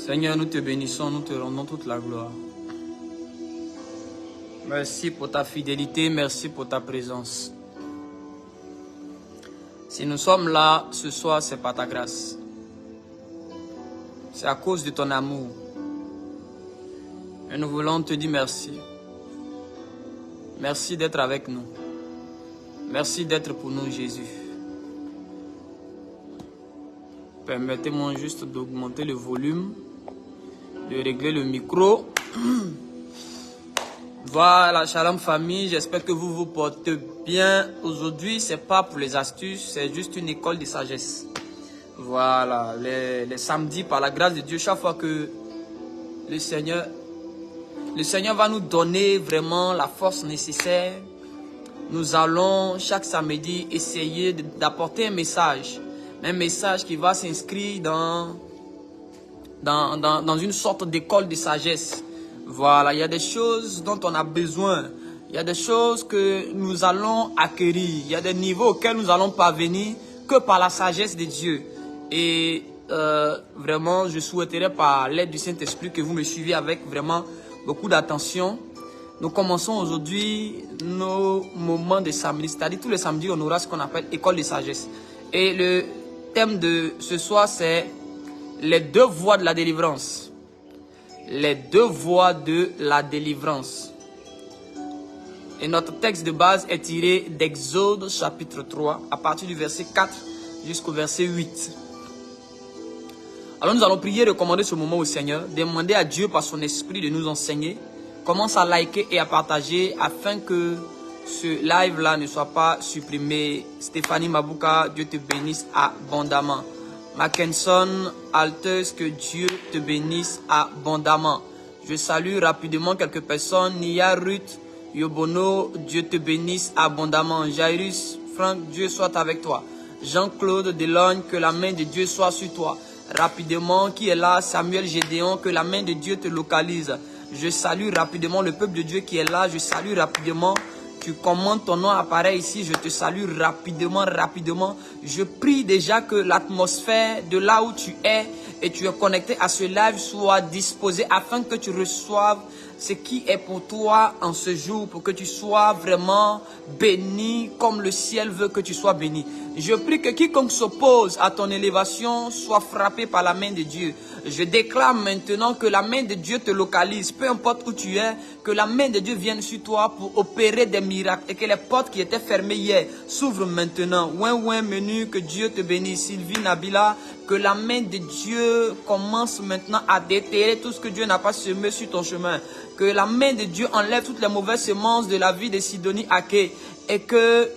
Seigneur, nous te bénissons, nous te rendons toute la gloire. Merci pour ta fidélité, merci pour ta présence. Si nous sommes là ce soir, c'est par ta grâce. C'est à cause de ton amour. Et nous voulons te dire merci. Merci d'être avec nous. Merci d'être pour nous, Jésus. Permettez-moi juste d'augmenter le volume, de régler le micro. Voilà, shalom famille, j'espère que vous vous portez bien. Aujourd'hui, c'est pas pour les astuces, c'est juste une école de sagesse. Voilà, les samedis, par la grâce de Dieu, chaque fois que le Seigneur va nous donner vraiment la force nécessaire, nous allons chaque samedi essayer d'apporter un message qui va s'inscrire dans une sorte d'école de sagesse. Voilà, il y a des choses dont on a besoin. Il y a des choses que nous allons acquérir. Il y a des niveaux auxquels nous allons parvenir que par la sagesse de Dieu. Et vraiment, je souhaiterais par l'aide du Saint-Esprit que vous me suiviez avec vraiment beaucoup d'attention. Nous commençons aujourd'hui nos moments de samedi. C'est-à-dire tous les samedis, on aura ce qu'on appelle école de sagesse. Et le thème de ce soir, c'est les deux voies de la délivrance. Les deux voies de la délivrance. Et notre texte de base est tiré d'Exode chapitre 3, à partir du verset 4 jusqu'au verset 8. Alors nous allons prier et recommander ce moment au Seigneur, demander à Dieu par son esprit de nous enseigner. Commence à liker et à partager afin que ce live-là ne soit pas supprimé. Stéphanie Mabouka, Dieu te bénisse abondamment. Mackenson, Alteus, que Dieu te bénisse abondamment. Je salue rapidement quelques personnes. Nia Ruth, Yobono, Dieu te bénisse abondamment. Jairus, Franck, Dieu soit avec toi. Jean-Claude Delogne, que la main de Dieu soit sur toi. Rapidement, qui est là? Samuel Gédéon, que la main de Dieu te localise. Je salue rapidement le peuple de Dieu qui est là. Je salue rapidement. Tu commandes, ton nom apparaît ici, je te salue rapidement. Je prie déjà que l'atmosphère de là où tu es et tu es connecté à ce live soit disposée afin que tu reçoives ce qui est pour toi en ce jour, pour que tu sois vraiment béni comme le ciel veut que tu sois béni. Je prie que quiconque s'oppose à ton élévation soit frappé par la main de Dieu. Je déclare maintenant que la main de Dieu te localise, peu importe où tu es, que la main de Dieu vienne sur toi pour opérer des miracles et que les portes qui étaient fermées hier s'ouvrent maintenant. Ouin menu, que Dieu te bénisse. Sylvie Nabila, que la main de Dieu commence maintenant à déterrer tout ce que Dieu n'a pas semé sur ton chemin. Que la main de Dieu enlève toutes les mauvaises semences de la vie de Sidonie Ake et que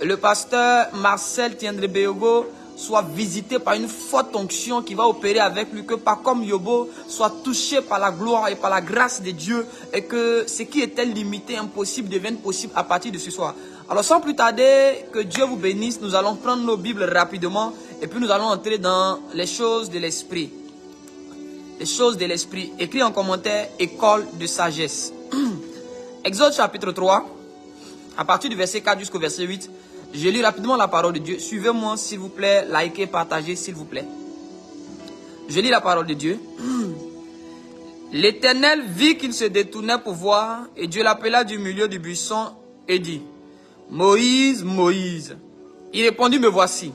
le pasteur Marcel Tiendrebeogo soit visité par une forte onction qui va opérer avec lui, que pas comme Yobo, soit touché par la gloire et par la grâce de Dieu et que ce qui était limité, impossible, devienne possible à partir de ce soir. Alors sans plus tarder, que Dieu vous bénisse, nous allons prendre nos Bibles rapidement et puis nous allons entrer dans les choses de l'esprit. Les choses de l'esprit, écrit en commentaire, école de sagesse. Exode chapitre 3, à partir du verset 4 jusqu'au verset 8, je lis rapidement la parole de Dieu. Suivez-moi s'il vous plaît, likez, partagez s'il vous plaît. Je lis la parole de Dieu. L'Éternel vit qu'il se détournait pour voir, et Dieu l'appela du milieu du buisson et dit, Moïse, Moïse. Il répondit, me voici.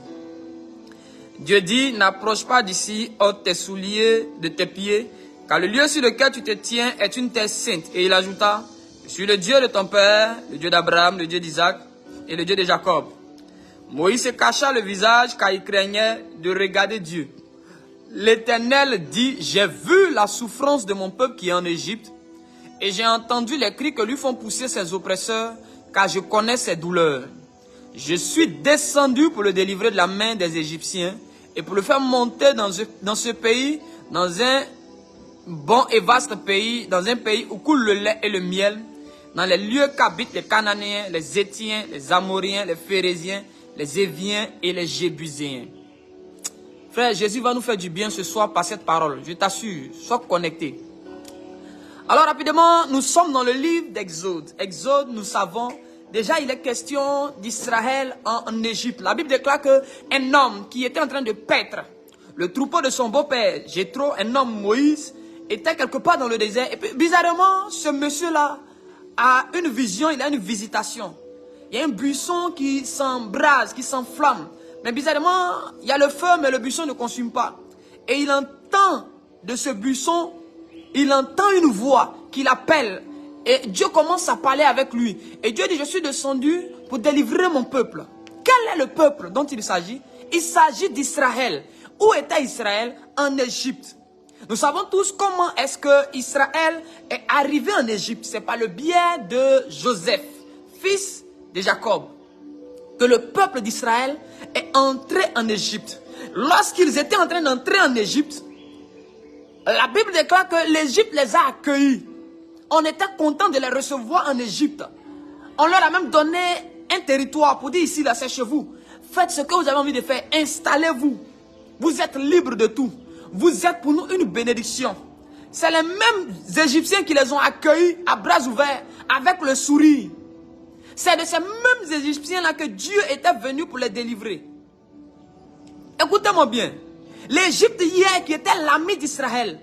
Dieu dit, n'approche pas d'ici, ôte tes souliers de tes pieds, car le lieu sur lequel tu te tiens est une terre sainte. Et il ajouta, je suis le Dieu de ton père, le Dieu d'Abraham, le Dieu d'Isaac et le Dieu de Jacob. Moïse se cacha le visage car il craignait de regarder Dieu. L'Éternel dit, j'ai vu la souffrance de mon peuple qui est en Égypte, et j'ai entendu les cris que lui font pousser ses oppresseurs, car je connais ses douleurs. Je suis descendu pour le délivrer de la main des Égyptiens et pour le faire monter dans ce pays, dans un bon et vaste pays, dans un pays où coule le lait et le miel, dans les lieux qu'habitent les Cananéens, les Hétiens, les Amoriens, les Phérésiens, les Éviens et les Jébuséens. Frère, Jésus va nous faire du bien ce soir par cette parole. Je t'assure, sois connecté. Alors rapidement, nous sommes dans le livre d'Exode. Exode, nous savons, déjà il est question d'Israël en Égypte. La Bible déclare qu'un homme qui était en train de paître Le troupeau de son beau-père, Jéthro, un homme Moïse, était quelque part dans le désert. Et puis, bizarrement, ce monsieur-là a une vision, il a une visitation. Il y a un buisson qui s'embrase, qui s'enflamme. Mais bizarrement, il y a le feu, mais le buisson ne consume pas. Et il entend de ce buisson, il entend une voix qui l'appelle. Et Dieu commence à parler avec lui. Et Dieu dit, je suis descendu pour délivrer mon peuple. Quel est le peuple dont il s'agit? Il s'agit d'Israël. Où était Israël? En Égypte. Nous savons tous comment est-ce que Israël est arrivé en Égypte. C'est par le biais de Joseph, fils de Jacob, que le peuple d'Israël est entré en Égypte. Lorsqu'ils étaient en train d'entrer en Égypte, la Bible déclare que l'Égypte les a accueillis. On était content de les recevoir en Égypte. On leur a même donné un territoire pour dire ici, là, c'est chez vous. Faites ce que vous avez envie de faire. Installez-vous. Vous êtes libres de tout. Vous êtes pour nous une bénédiction. C'est les mêmes Égyptiens qui les ont accueillis à bras ouverts, avec le sourire. C'est de ces mêmes Égyptiens-là que Dieu était venu pour les délivrer. Écoutez-moi bien. L'Égypte hier qui était l'ami d'Israël.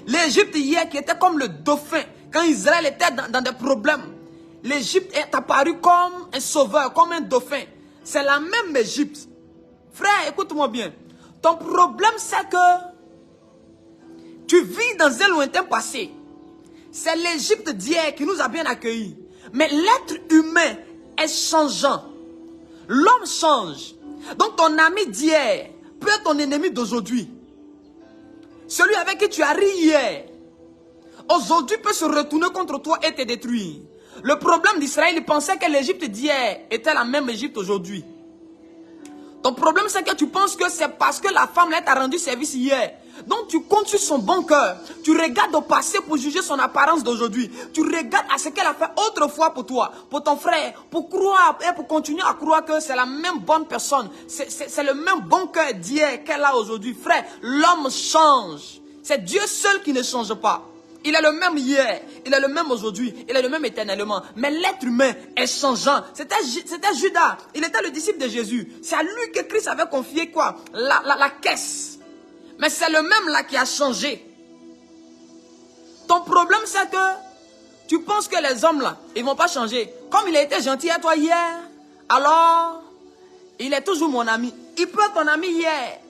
L'Égypte hier qui était comme le dauphin. Quand Israël était dans des problèmes. L'Égypte est apparue comme un sauveur, comme un dauphin. C'est la même Égypte. Frère, écoute-moi bien. Ton problème, c'est que tu vis dans un lointain passé. C'est l'Égypte d'hier qui nous a bien accueillis. Mais l'être humain est changeant. L'homme change. Donc ton ami d'hier peut être ton ennemi d'aujourd'hui. Celui avec qui tu as ri hier, aujourd'hui peut se retourner contre toi et te détruire. Le problème d'Israël, il pensait que l'Égypte d'hier était la même Égypte aujourd'hui. Ton problème, c'est que tu penses que c'est parce que la femme t'a rendu service hier. Donc tu comptes sur son bon cœur. Tu regardes au passé pour juger son apparence d'aujourd'hui. Tu regardes à ce qu'elle a fait autrefois pour toi, pour ton frère, pour croire et pour continuer à croire que c'est la même bonne personne. C'est le même bon cœur d'hier qu'elle a aujourd'hui. Frère, l'homme change. C'est Dieu seul qui ne change pas. Il est le même hier, il est le même aujourd'hui, il est le même éternellement. Mais l'être humain est changeant. C'était Judas, il était le disciple de Jésus. C'est à lui que Christ avait confié quoi? La caisse. Mais c'est le même là qui a changé. Ton problème c'est que tu penses que les hommes là, ils ne vont pas changer. Comme il a été gentil à toi hier, alors il est toujours mon ami. Il peut être ton ami hier.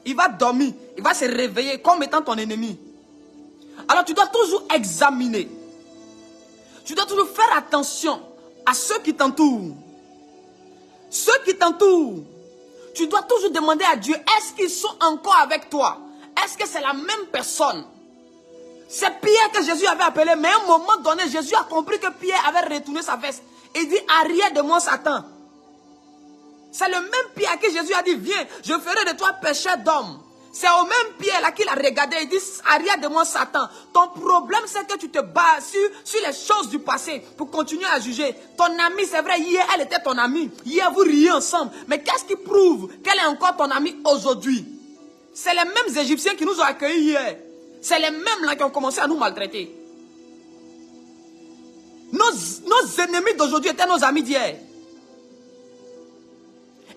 Il va dormir, il va se réveiller comme étant ton ennemi. Alors tu dois toujours examiner. Tu dois toujours faire attention à ceux qui t'entourent. Ceux qui t'entourent. Tu dois toujours demander à Dieu, est-ce qu'ils sont encore avec toi? Est-ce que c'est la même personne? C'est Pierre que Jésus avait appelé, mais à un moment donné, Jésus a compris que Pierre avait retourné sa veste. Il dit, arrière de moi Satan. C'est le même Pierre que Jésus a dit, viens, je ferai de toi pécheur d'homme. C'est au même Pierre là qu'il a regardé. Il dit, arrière de moi Satan. Ton problème c'est que tu te bases sur les choses du passé pour continuer à juger. Ton ami, c'est vrai, hier elle était ton amie. Hier vous riez ensemble. Mais qu'est-ce qui prouve qu'elle est encore ton amie aujourd'hui? C'est les mêmes Égyptiens qui nous ont accueillis hier. C'est les mêmes là qui ont commencé à nous maltraiter. Nos ennemis d'aujourd'hui étaient nos amis d'hier.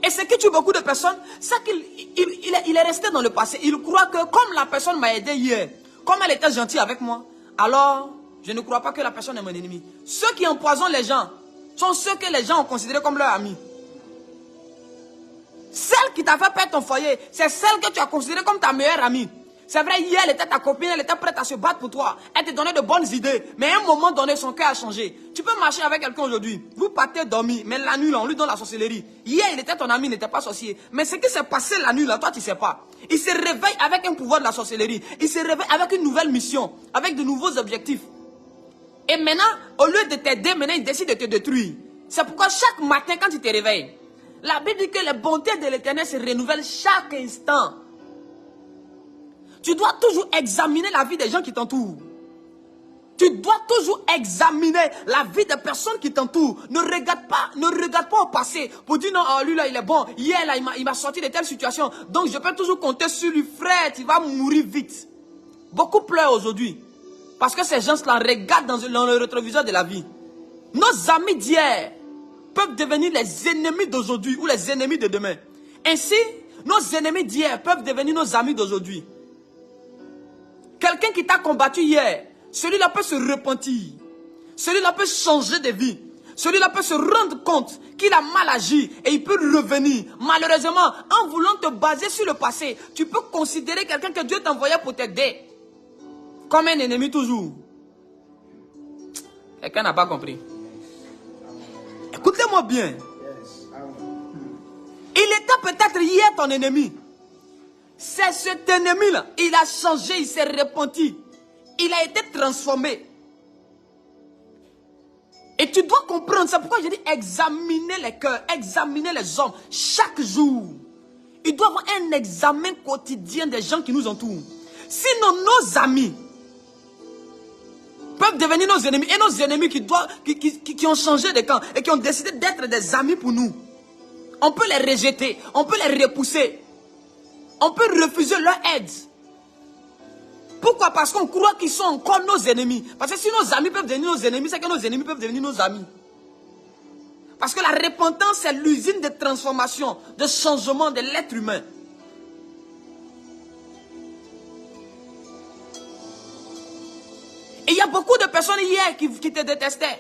Et ce qui tue beaucoup de personnes, c'est qu'il est resté dans le passé. Il croit que comme la personne m'a aidé hier, comme elle était gentille avec moi, alors je ne crois pas que la personne est mon ennemi. Ceux qui empoisonnent les gens sont ceux que les gens ont considérés comme leurs amis. Celle qui t'a fait perdre ton foyer, c'est celle que tu as considérée comme ta meilleure amie. C'est vrai, hier, elle était ta copine, elle était prête à se battre pour toi. Elle te donnait de bonnes idées. Mais à un moment donné, son cœur a changé. Tu peux marcher avec quelqu'un aujourd'hui. Vous partez dormir, mais la nuit, là, on lui donne la sorcellerie. Hier, il était ton ami, il n'était pas sorcier. Mais ce qui s'est passé la nuit, là, toi, tu ne sais pas. Il se réveille avec un pouvoir de la sorcellerie. Il se réveille avec une nouvelle mission, avec de nouveaux objectifs. Et maintenant, au lieu de t'aider, maintenant, il décide de te détruire. C'est pourquoi chaque matin, quand tu te réveilles, la Bible dit que les bontés de l'Éternel se renouvellent chaque instant. Tu dois toujours examiner la vie des gens qui t'entourent. Tu dois toujours examiner la vie des personnes qui t'entourent. Ne regarde pas au passé pour dire non, oh, lui là il est bon. Hier là il m'a sorti de telle situation. Donc je peux toujours compter sur lui. Frère, tu vas mourir vite. Beaucoup pleurent aujourd'hui. Parce que ces gens-là regardent dans le rétroviseur de la vie. Nos amis d'hier peuvent devenir les ennemis d'aujourd'hui ou les ennemis de demain. Ainsi, nos ennemis d'hier peuvent devenir nos amis d'aujourd'hui. Quelqu'un qui t'a combattu hier, celui-là peut se repentir. Celui-là peut changer de vie. Celui-là peut se rendre compte qu'il a mal agi et il peut revenir. Malheureusement, en voulant te baser sur le passé, tu peux considérer quelqu'un que Dieu t'a envoyé pour t'aider comme un ennemi toujours. Quelqu'un n'a pas compris. Écoutez-moi bien. Il était peut-être hier ton ennemi. C'est cet ennemi-là. Il a changé, il s'est repenti. Il a été transformé. Et tu dois comprendre, c'est pourquoi je dis examiner les cœurs, examiner les hommes chaque jour. Il doit y avoir un examen quotidien des gens qui nous entourent. Sinon, nos amis peuvent devenir nos ennemis. Et nos ennemis qui ont changé de camp et qui ont décidé d'être des amis pour nous. On peut les rejeter, on peut les repousser. On peut refuser leur aide. Pourquoi? Parce qu'on croit qu'ils sont encore nos ennemis. Parce que si nos amis peuvent devenir nos ennemis, c'est que nos ennemis peuvent devenir nos amis. Parce que la repentance, c'est l'usine de transformation, de changement de l'être humain. Et il y a beaucoup de personnes hier qui te détestaient.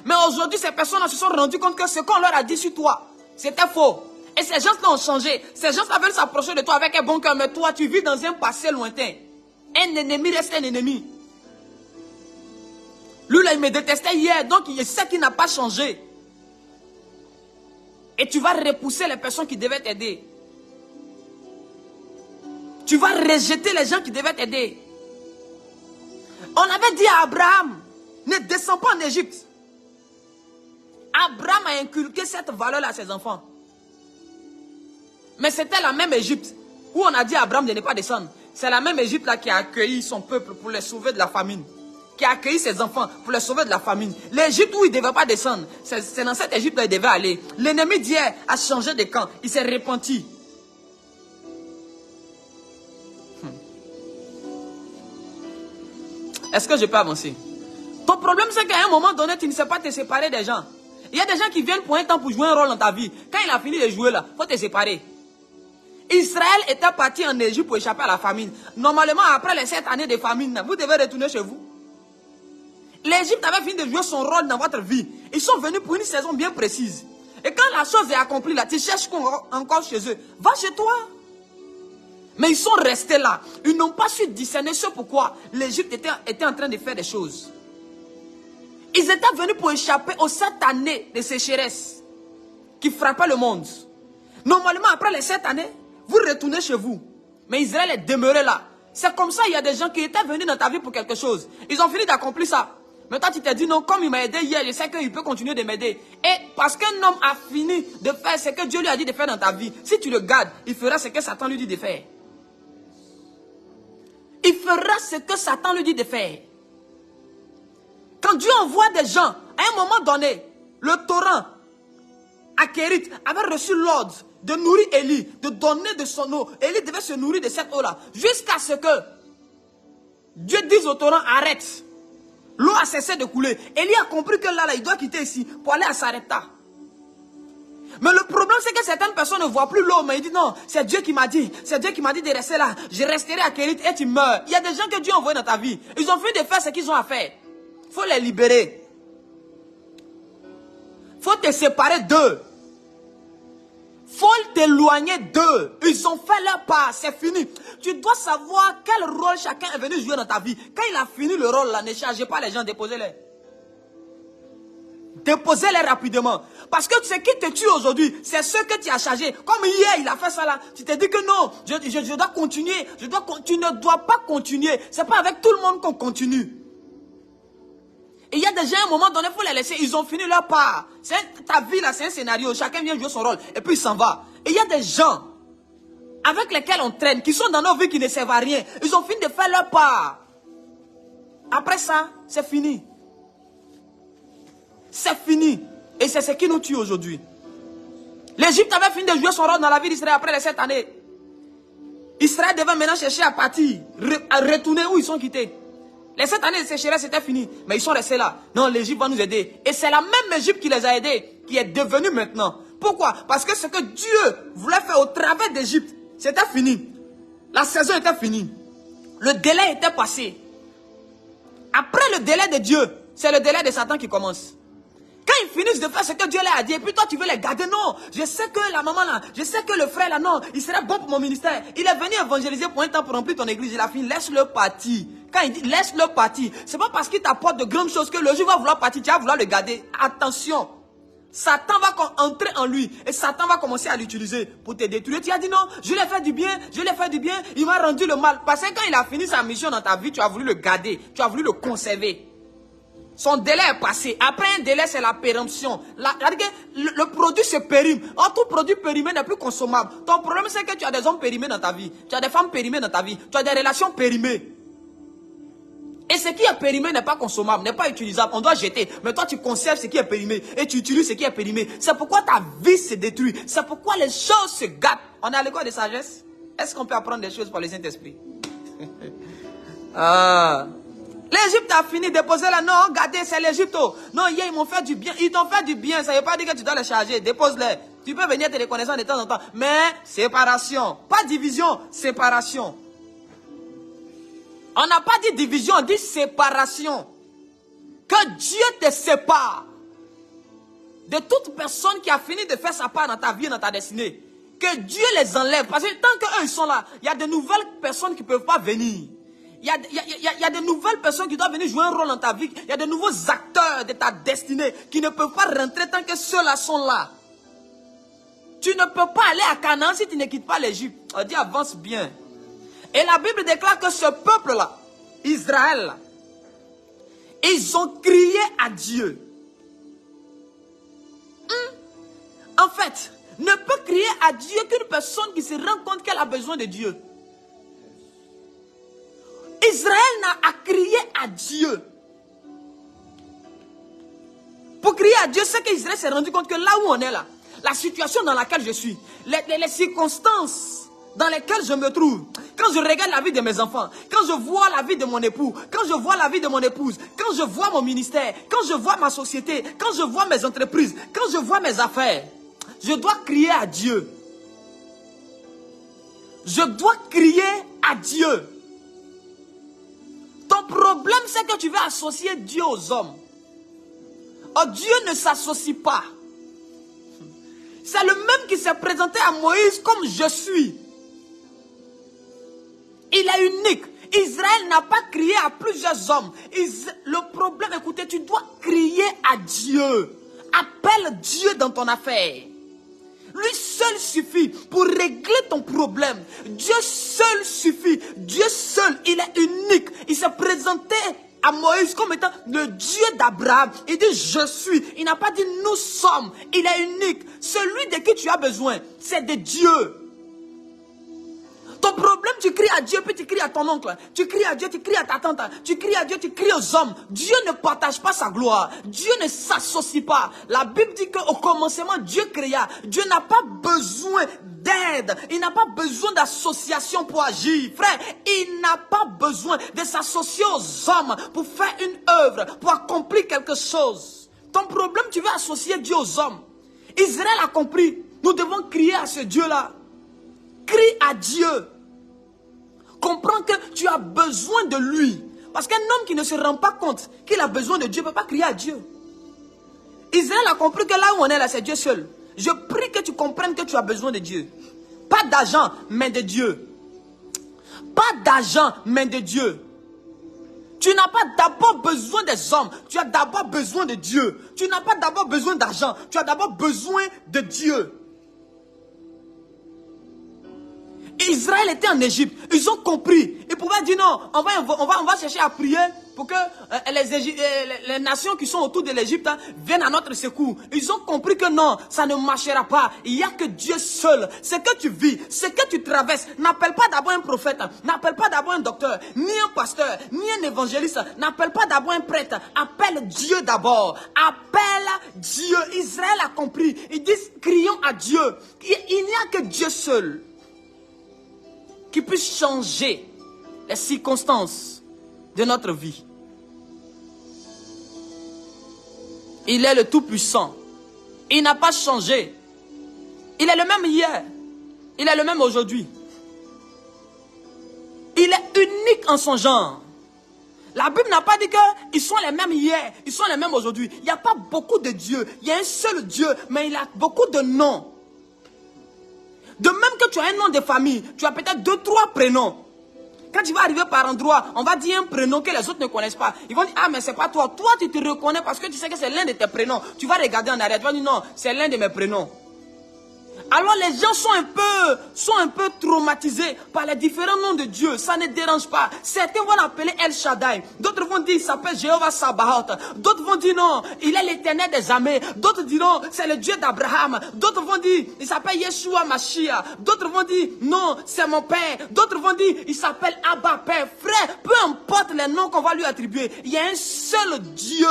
Mais aujourd'hui, ces personnes se sont rendues compte que ce qu'on leur a dit sur toi, c'était faux. Et ces gens-là ont changé. Ces gens-là veulent s'approcher de toi avec un bon cœur. Mais toi, tu vis dans un passé lointain. Un ennemi reste un ennemi. Lui, là, il me détestait hier. Donc, il sait qu'il n'a pas changé. Et tu vas repousser les personnes qui devaient t'aider. Tu vas rejeter les gens qui devaient t'aider. On avait dit à Abraham, ne descends pas en Égypte. Abraham a inculqué cette valeur à ses enfants. Mais c'était la même Égypte où on a dit à Abraham de ne pas descendre. C'est la même Égypte là qui a accueilli son peuple pour les sauver de la famine. Qui a accueilli ses enfants pour les sauver de la famine. L'Égypte où il ne devait pas descendre, c'est dans cette Égypte là il devait aller. L'ennemi d'hier a changé de camp. Il s'est repenti. Est-ce que je peux avancer? Ton problème c'est qu'à un moment donné, tu ne sais pas te séparer des gens. Il y a des gens qui viennent pour un temps pour jouer un rôle dans ta vie. Quand il a fini de jouer là, il faut te séparer. Israël était parti en Égypte pour échapper à la famine. Normalement, après les 7 années de famine, vous devez retourner chez vous. L'Égypte avait fini de jouer son rôle dans votre vie. Ils sont venus pour une saison bien précise. Et quand la chose est accomplie là, tu cherches encore chez eux. Va chez toi. Mais ils sont restés là. Ils n'ont pas su discerner ce pourquoi l'Égypte était en train de faire des choses. Ils étaient venus pour échapper aux 7 années de sécheresse qui frappaient le monde. Normalement, après les 7 années, vous retournez chez vous. Mais Israël est demeuré là. C'est comme ça, il y a des gens qui étaient venus dans ta vie pour quelque chose. Ils ont fini d'accomplir ça. Mais toi, tu t'es dit non, comme il m'a aidé hier, je sais qu'il peut continuer de m'aider. Et parce qu'un homme a fini de faire ce que Dieu lui a dit de faire dans ta vie, si tu le gardes, il fera ce que Satan lui dit de faire. Il fera ce que Satan lui dit de faire. Quand Dieu envoie des gens, à un moment donné, le torrent, Akérit, avait reçu l'ordre de nourrir Élie, de donner de son eau. Élie devait se nourrir de cette eau-là, jusqu'à ce que Dieu dise au torrent, arrête. L'eau a cessé de couler. Élie a compris que là, il doit quitter ici pour aller à Sarepta. Mais le problème, c'est que certaines personnes ne voient plus l'eau, mais ils disent non, c'est Dieu qui m'a dit. C'est Dieu qui m'a dit de rester là. Je resterai à Kérit et tu meurs. Il y a des gens que Dieu a envoyés dans ta vie. Ils ont fini de faire ce qu'ils ont à faire. Il faut les libérer. Il faut te séparer d'eux. Il faut t'éloigner d'eux. Ils ont fait leur part, c'est fini. Tu dois savoir quel rôle chacun est venu jouer dans ta vie. Quand il a fini le rôle là, ne chargez pas les gens, déposez-les. Déposez-les rapidement. Parce que ce qui te tue aujourd'hui, c'est ce que tu as chargé. Comme hier, il a fait ça là. Tu t'es dit que non, je dois continuer. Tu ne dois pas continuer. Ce n'est pas avec tout le monde qu'on continue. Et il y a des gens, à un moment donné, il faut les laisser. Ils ont fini leur part. Ta vie là, c'est un scénario. Chacun vient jouer son rôle. Et puis il s'en va. Et il y a des gens avec lesquels on traîne, qui sont dans nos vies, qui ne servent à rien. Ils ont fini de faire leur part. Après ça, c'est fini. C'est fini. Et c'est ce qui nous tue aujourd'hui. L'Égypte avait fini de jouer son rôle dans la vie d'Israël après les 7 années. Israël devait maintenant chercher à partir, à retourner où ils sont quittés. Les 7 années de sécheresse, c'était fini. Mais ils sont restés là. Non, l'Égypte va nous aider. Et c'est la même Égypte qui les a aidés, qui est devenue maintenant. Pourquoi? Parce que ce que Dieu voulait faire au travers d'Égypte, c'était fini. La saison était finie. Le délai était passé. Après le délai de Dieu, c'est le délai de Satan qui commence. Quand ils finissent de faire ce que Dieu leur a dit, et puis toi tu veux les garder, non, je sais que la maman là, je sais que le frère là, non, il serait bon pour mon ministère. Il est venu évangéliser pour un temps pour remplir ton église, il a fini, laisse-le partir. Quand il dit laisse-le partir, c'est pas parce qu'il t'apporte de grandes choses que le jour va vouloir partir, tu vas vouloir le garder. Attention, Satan va entrer en lui et Satan va commencer à l'utiliser pour te détruire. Tu as dit non, je lui ai fait du bien, je lui ai fait du bien, il m'a rendu le mal. Parce que quand il a fini sa mission dans ta vie, tu as voulu le garder, tu as voulu le conserver. Son délai est passé. Après un délai, c'est la péremption. Le produit se périme. Or, tout produit périmé n'est plus consommable. Ton problème, c'est que tu as des hommes périmés dans ta vie. Tu as des femmes périmées dans ta vie. Tu as des relations périmées. Et ce qui est périmé n'est pas consommable, n'est pas utilisable. On doit jeter. Mais toi, tu conserves ce qui est périmé. Et tu utilises ce qui est périmé. C'est pourquoi ta vie se détruit. C'est pourquoi les choses se gâtent. On est à l'école de sagesse. Est-ce qu'on peut apprendre des choses par le Saint-Esprit? L'Égypte a fini, déposez la. Non, regardez, c'est l'Égypte. Non, hier, ils m'ont fait du bien. Ils t'ont fait du bien. Ça ne veut pas dire que tu dois les charger. Dépose-les. Tu peux venir te reconnaître de temps en temps. Mais, séparation. Pas division, séparation. On n'a pas dit division, on dit séparation. Que Dieu te sépare de toute personne qui a fini de faire sa part dans ta vie et dans ta destinée. Que Dieu les enlève. Parce que tant qu'eux, ils sont là, il y a de nouvelles personnes qui ne peuvent pas venir. Il y a de nouvelles personnes qui doivent venir jouer un rôle dans ta vie. Il y a de nouveaux acteurs de ta destinée qui ne peuvent pas rentrer tant que ceux-là sont là. Tu ne peux pas aller à Canaan si tu ne quittes pas l'Égypte. On dit avance bien. Et la Bible déclare que ce peuple-là, Israël, ils ont crié à Dieu. En fait, ne peut crier à Dieu qu'une personne qui se rend compte qu'elle a besoin de Dieu. Israël n'a à crier à Dieu. Pour crier à Dieu, c'est qu'Israël s'est rendu compte que là où on est là, la situation dans laquelle je suis, les circonstances dans lesquelles je me trouve, quand je regarde la vie de mes enfants, quand je vois la vie de mon époux, quand je vois la vie de mon épouse, quand je vois mon ministère, quand je vois ma société, quand je vois mes entreprises, quand je vois mes affaires, je dois crier à Dieu. Je dois crier à Dieu. Ton problème, c'est que tu veux associer Dieu aux hommes. Oh, Dieu ne s'associe pas. C'est le même qui s'est présenté à Moïse comme je suis. Il est unique. Israël n'a pas crié à plusieurs hommes. Le problème, écoutez, tu dois crier à Dieu. Appelle Dieu dans ton affaire. Lui seul suffit pour régler ton problème. Dieu seul suffit. Dieu seul, il est unique. Il s'est présenté à Moïse comme étant le Dieu d'Abraham. Il dit je suis. Il n'a pas dit nous sommes. Il est unique. Celui de qui tu as besoin, c'est de Dieu. Ton problème, tu cries à Dieu, puis tu cries à ton oncle. Tu cries à Dieu, tu cries à ta tante. Tu cries à Dieu, tu cries aux hommes. Dieu ne partage pas sa gloire. Dieu ne s'associe pas. La Bible dit qu'au commencement, Dieu créa. Dieu n'a pas besoin d'aide. Il n'a pas besoin d'association pour agir. Frère, il n'a pas besoin de s'associer aux hommes pour faire une œuvre, pour accomplir quelque chose. Ton problème, tu veux associer Dieu aux hommes. Israël a compris. Nous devons crier à ce Dieu-là. Crie à Dieu. Comprends que tu as besoin de lui. Parce qu'un homme qui ne se rend pas compte qu'il a besoin de Dieu ne peut pas crier à Dieu. Israël a compris que là où on est là, c'est Dieu seul. Je prie que tu comprennes que tu as besoin de Dieu. Pas d'argent, mais de Dieu. Pas d'argent, mais de Dieu. Tu n'as pas d'abord besoin des hommes. Tu as d'abord besoin de Dieu. Tu n'as pas d'abord besoin d'argent. Tu as d'abord besoin de Dieu. Israël était en Égypte. Ils ont compris. Ils pouvaient dire non, on va chercher à prier pour que les nations qui sont autour de l'Égypte viennent à notre secours. Ils ont compris que non, ça ne marchera pas. Il n'y a que Dieu seul. Ce que tu vis, ce que tu traverses, n'appelle pas d'abord un prophète, n'appelle pas d'abord un docteur, ni un pasteur, ni un évangéliste, n'appelle pas d'abord un prêtre. Appelle Dieu d'abord. Appelle Dieu. Israël a compris. Ils disent, crions à Dieu. Il n'y a que Dieu seul qui puisse changer les circonstances de notre vie. Il est le Tout-Puissant. Il n'a pas changé. Il est le même hier. Il est le même aujourd'hui. unique en son genre. La Bible n'a pas dit qu'ils sont les mêmes hier, ils sont les mêmes aujourd'hui. Il n'y a pas beaucoup de dieux. Il y a un seul Dieu, mais il a beaucoup de noms. De même que tu as un nom de famille, tu as peut-être 2, 3 prénoms. Quand tu vas arriver par endroit, on va dire un prénom que les autres ne connaissent pas. Ils vont dire, ah mais c'est pas toi. Toi tu te reconnais parce que tu sais que c'est l'un de tes prénoms. Tu vas regarder en arrière, tu vas dire non, c'est l'un de mes prénoms. Alors les gens sont un peu traumatisés par les différents noms de Dieu. Ça ne dérange pas. Certains vont l'appeler El Shaddai. D'autres vont dire il s'appelle Jéhovah Sabaoth. D'autres vont dire non, il est l'Éternel des armées. D'autres diront c'est le Dieu d'Abraham. D'autres vont dire il s'appelle Yeshua Mashiach. D'autres vont dire non, c'est mon Père. D'autres vont dire il s'appelle Abba Père. Frère, peu importe les noms qu'on va lui attribuer, il y a un seul Dieu.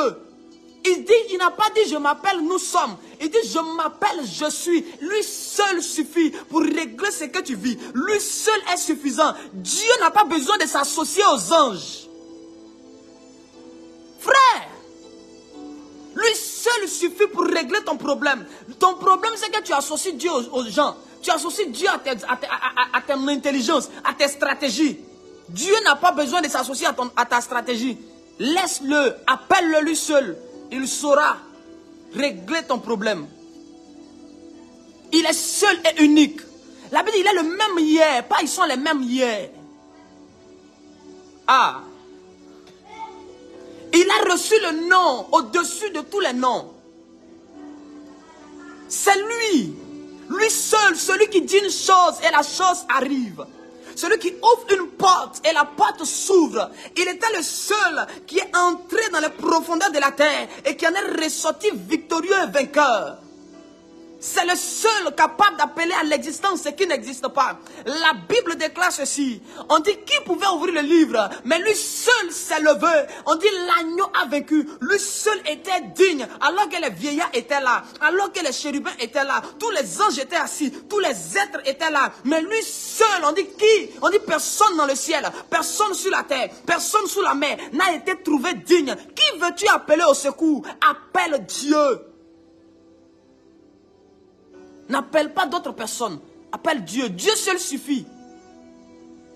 Il n'a pas dit je m'appelle, nous sommes. Il dit je m'appelle, je suis. Lui seul suffit pour régler ce que tu vis. Lui seul est suffisant. Dieu n'a pas besoin de s'associer aux anges. Frère, lui seul suffit pour régler ton problème. Ton problème c'est que tu associes Dieu aux gens. Tu associes Dieu à ton intelligence, à tes stratégies. Dieu n'a pas besoin de s'associer à ta stratégie. Laisse-le, appelle-le lui seul. Il saura régler ton problème. Il est seul et unique. La Bible dit, il est le même hier. Pas ils sont les mêmes hier. Ah. Il a reçu le nom au-dessus de tous les noms. C'est lui. Lui seul, celui qui dit une chose et la chose arrive. Celui qui ouvre une porte et la porte s'ouvre. Il était le seul qui est entré dans les profondeurs de la terre et qui en est ressorti victorieux et vainqueur. C'est le seul capable d'appeler à l'existence ce qui n'existe pas. La Bible déclare ceci. On dit qui pouvait ouvrir le livre, mais lui seul s'est levé. On dit l'agneau a vaincu. Lui seul était digne. Alors que les vieillards étaient là, alors que les chérubins étaient là, tous les anges étaient assis, tous les êtres étaient là. Mais lui seul, on dit qui? On dit personne dans le ciel, personne sur la terre, personne sous la mer n'a été trouvé digne. Qui veux-tu appeler au secours? Appelle Dieu. N'appelle pas d'autres personnes. Appelle Dieu. Dieu seul suffit.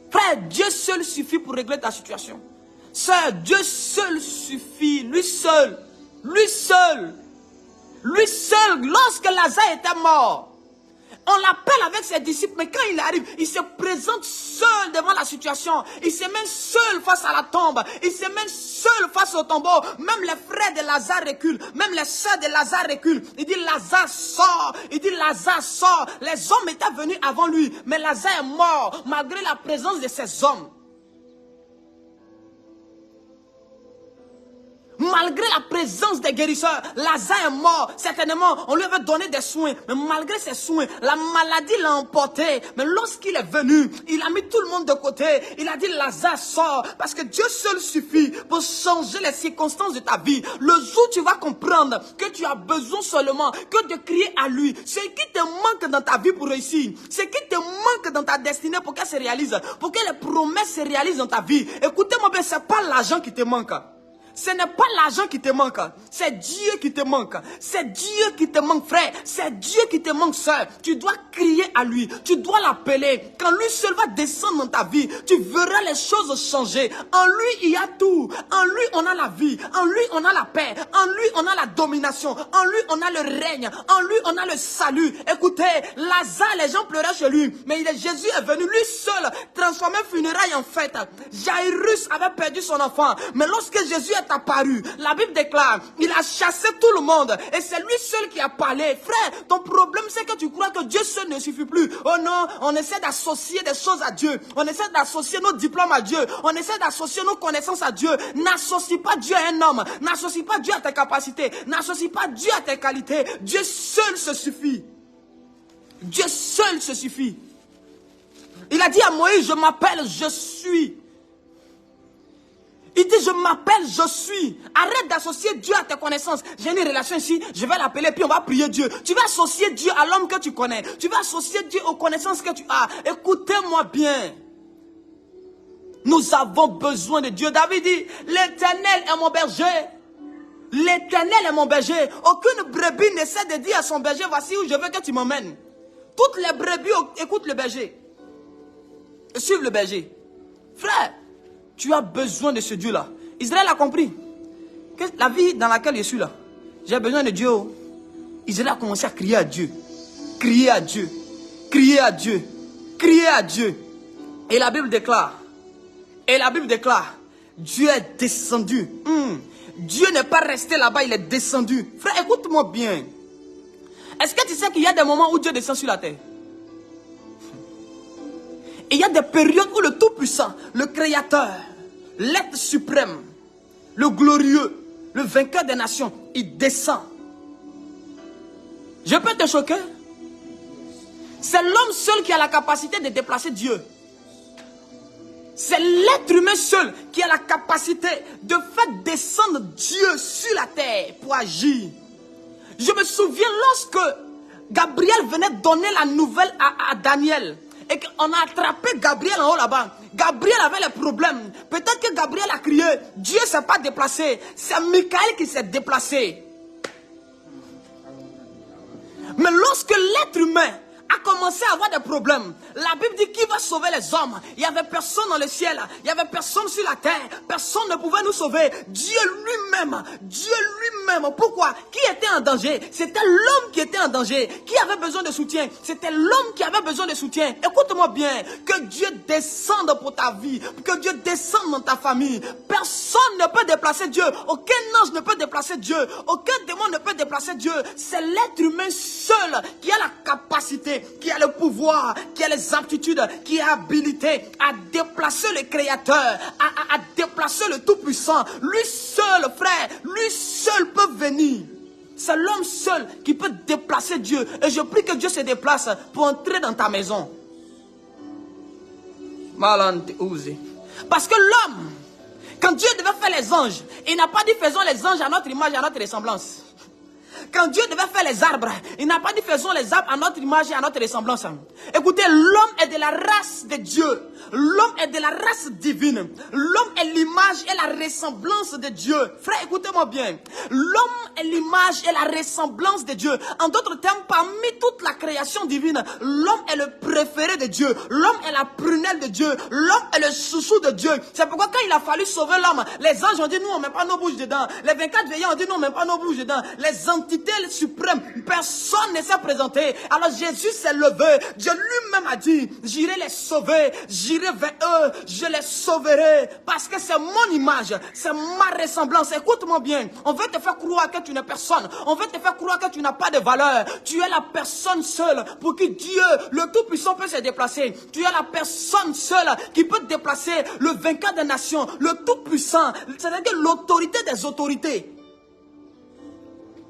Frère, Dieu seul suffit pour régler ta situation. Sœur, Dieu seul suffit. Lui seul. Lui seul. Lui seul. Lorsque Lazare était mort, on l'appelle avec ses disciples, mais quand il arrive, il se présente seul devant la situation. Il se met seul face à la tombe. Il se met seul face au tombeau. Même les frères de Lazare reculent. Même les sœurs de Lazare reculent. Il dit Lazare sort. Il dit Lazare sort. Les hommes étaient venus avant lui, mais Lazare est mort malgré la présence de ces hommes. Malgré la présence des guérisseurs, Lazare est mort. Certainement, on lui avait donné des soins. Mais malgré ces soins, la maladie l'a emporté. Mais lorsqu'il est venu, il a mis tout le monde de côté. Il a dit, Lazare sort. Parce que Dieu seul suffit pour changer les circonstances de ta vie. Le jour où tu vas comprendre que tu as besoin seulement que de crier à lui. Ce qui te manque dans ta vie pour réussir. Ce qui te manque dans ta destinée pour qu'elle se réalise. Pour que les promesses se réalisent dans ta vie. Écoutez-moi bien, ce n'est pas l'argent qui te manque. Ce n'est pas l'argent qui te manque, c'est Dieu qui te manque. C'est Dieu qui te manque, frère. C'est Dieu qui te manque, soeur. Tu dois crier à lui, tu dois l'appeler. Quand lui seul va descendre dans ta vie, tu verras les choses changer. En lui, il y a tout. En lui, on a la vie. En lui, on a la paix. En lui, on a la domination. En lui, on a le règne. En lui, on a le salut. Écoutez, Lazare, les gens pleuraient chez lui. Mais Jésus est venu, lui seul, transformer funérailles en fête. Jairus avait perdu son enfant. Mais lorsque Jésus est apparu, la Bible déclare, il a chassé tout le monde et c'est lui seul qui a parlé. Frère, ton problème c'est que tu crois que Dieu seul ne suffit plus. Oh non, on essaie d'associer des choses à Dieu, on essaie d'associer nos diplômes à Dieu, on essaie d'associer nos connaissances à Dieu. N'associe pas Dieu à un homme, n'associe pas Dieu à tes capacités, n'associe pas Dieu à tes qualités. Dieu seul se suffit. Dieu seul se suffit. Il a dit à Moïse, je m'appelle, je suis. Il dit, je m'appelle, je suis. Arrête d'associer Dieu à tes connaissances. J'ai une relation ici, je vais l'appeler, puis on va prier Dieu. Tu vas associer Dieu à l'homme que tu connais. Tu vas associer Dieu aux connaissances que tu as. Écoutez-moi bien. Nous avons besoin de Dieu. David dit, l'Éternel est mon berger. L'Éternel est mon berger. Aucune brebis n'essaie de dire à son berger, voici où je veux que tu m'emmènes. Toutes les brebis écoutent le berger. Suivent le berger. Frère, Tu as besoin de ce Dieu-là. Israël a compris que la vie dans laquelle je suis là, j'ai besoin de Dieu. Israël a commencé à crier à Dieu. Crier à Dieu. Crier à Dieu. Crier à Dieu. Et la Bible déclare. Dieu est descendu. Dieu n'est pas resté là-bas, il est descendu. Frère, écoute-moi bien. Est-ce que tu sais qu'il y a des moments où Dieu descend sur la terre? Et il y a des périodes où le Tout-Puissant, le Créateur, l'être suprême, le glorieux, le vainqueur des nations, il descend. Je peux te choquer? C'est l'homme seul qui a la capacité de déplacer Dieu. C'est l'être humain seul qui a la capacité de faire descendre Dieu sur la terre pour agir. Je me souviens lorsque Gabriel venait donner la nouvelle à Daniel et qu'on a attrapé Gabriel en haut là-bas. Gabriel avait les problèmes. Peut-être que Gabriel a crié, Dieu ne s'est pas déplacé. C'est Michael qui s'est déplacé. Mais lorsque l'être humain a commencé à avoir des problèmes, la Bible dit qui va sauver les hommes? Il n'y avait personne dans le ciel, il n'y avait personne sur la terre, personne ne pouvait nous sauver. Dieu lui-même. Pourquoi? Qui était en danger? C'était l'homme qui était en danger. Qui avait besoin de soutien? C'était l'homme qui avait besoin de soutien. Écoute-moi bien, que Dieu descende pour ta vie, que Dieu descende dans ta famille. Personne ne peut déplacer Dieu, aucun ange ne peut déplacer Dieu, aucun démon ne peut déplacer Dieu. C'est l'être humain seul qui a la capacité, qui a le pouvoir, qui a les aptitudes, qui est habilité à déplacer le Créateur, à déplacer le Tout-Puissant. Lui seul, frère, lui seul peut venir. C'est l'homme seul qui peut déplacer Dieu. Et je prie que Dieu se déplace pour entrer dans ta maison. Parce que l'homme, quand Dieu devait faire les anges, il n'a pas dit faisons les anges à notre image et à notre ressemblance. Quand Dieu devait faire les arbres, il n'a pas dit faisons les arbres à notre image et à notre ressemblance. Écoutez, l'homme est de la race de Dieu. L'homme est de la race divine. L'homme est l'image et la ressemblance de Dieu. Frère, écoutez-moi bien. L'homme est l'image et la ressemblance de Dieu. En d'autres termes, parmi toute la création divine, l'homme est le préféré de Dieu. L'homme est la prunelle de Dieu. L'homme est le chouchou de Dieu. C'est pourquoi quand il a fallu sauver l'homme, les anges ont dit, nous on ne met pas nos bouches dedans. Les 24 veillants ont dit, nous on ne met pas nos bouches dedans. Les entités suprêmes, personne ne s'est présenté. Alors Jésus s'est levé. Dieu lui-même a dit, j'irai les sauver. J'irai vers eux, je les sauverai. Parce que c'est mon image, c'est ma ressemblance. Écoute-moi bien, on veut te faire croire que tu n'es personne. On veut te faire croire que tu n'as pas de valeur. Tu es la personne seule pour qui Dieu, le Tout-Puissant, peut se déplacer. Tu es la personne seule qui peut déplacer le vainqueur des nations, le Tout-Puissant, c'est-à-dire l'autorité des autorités.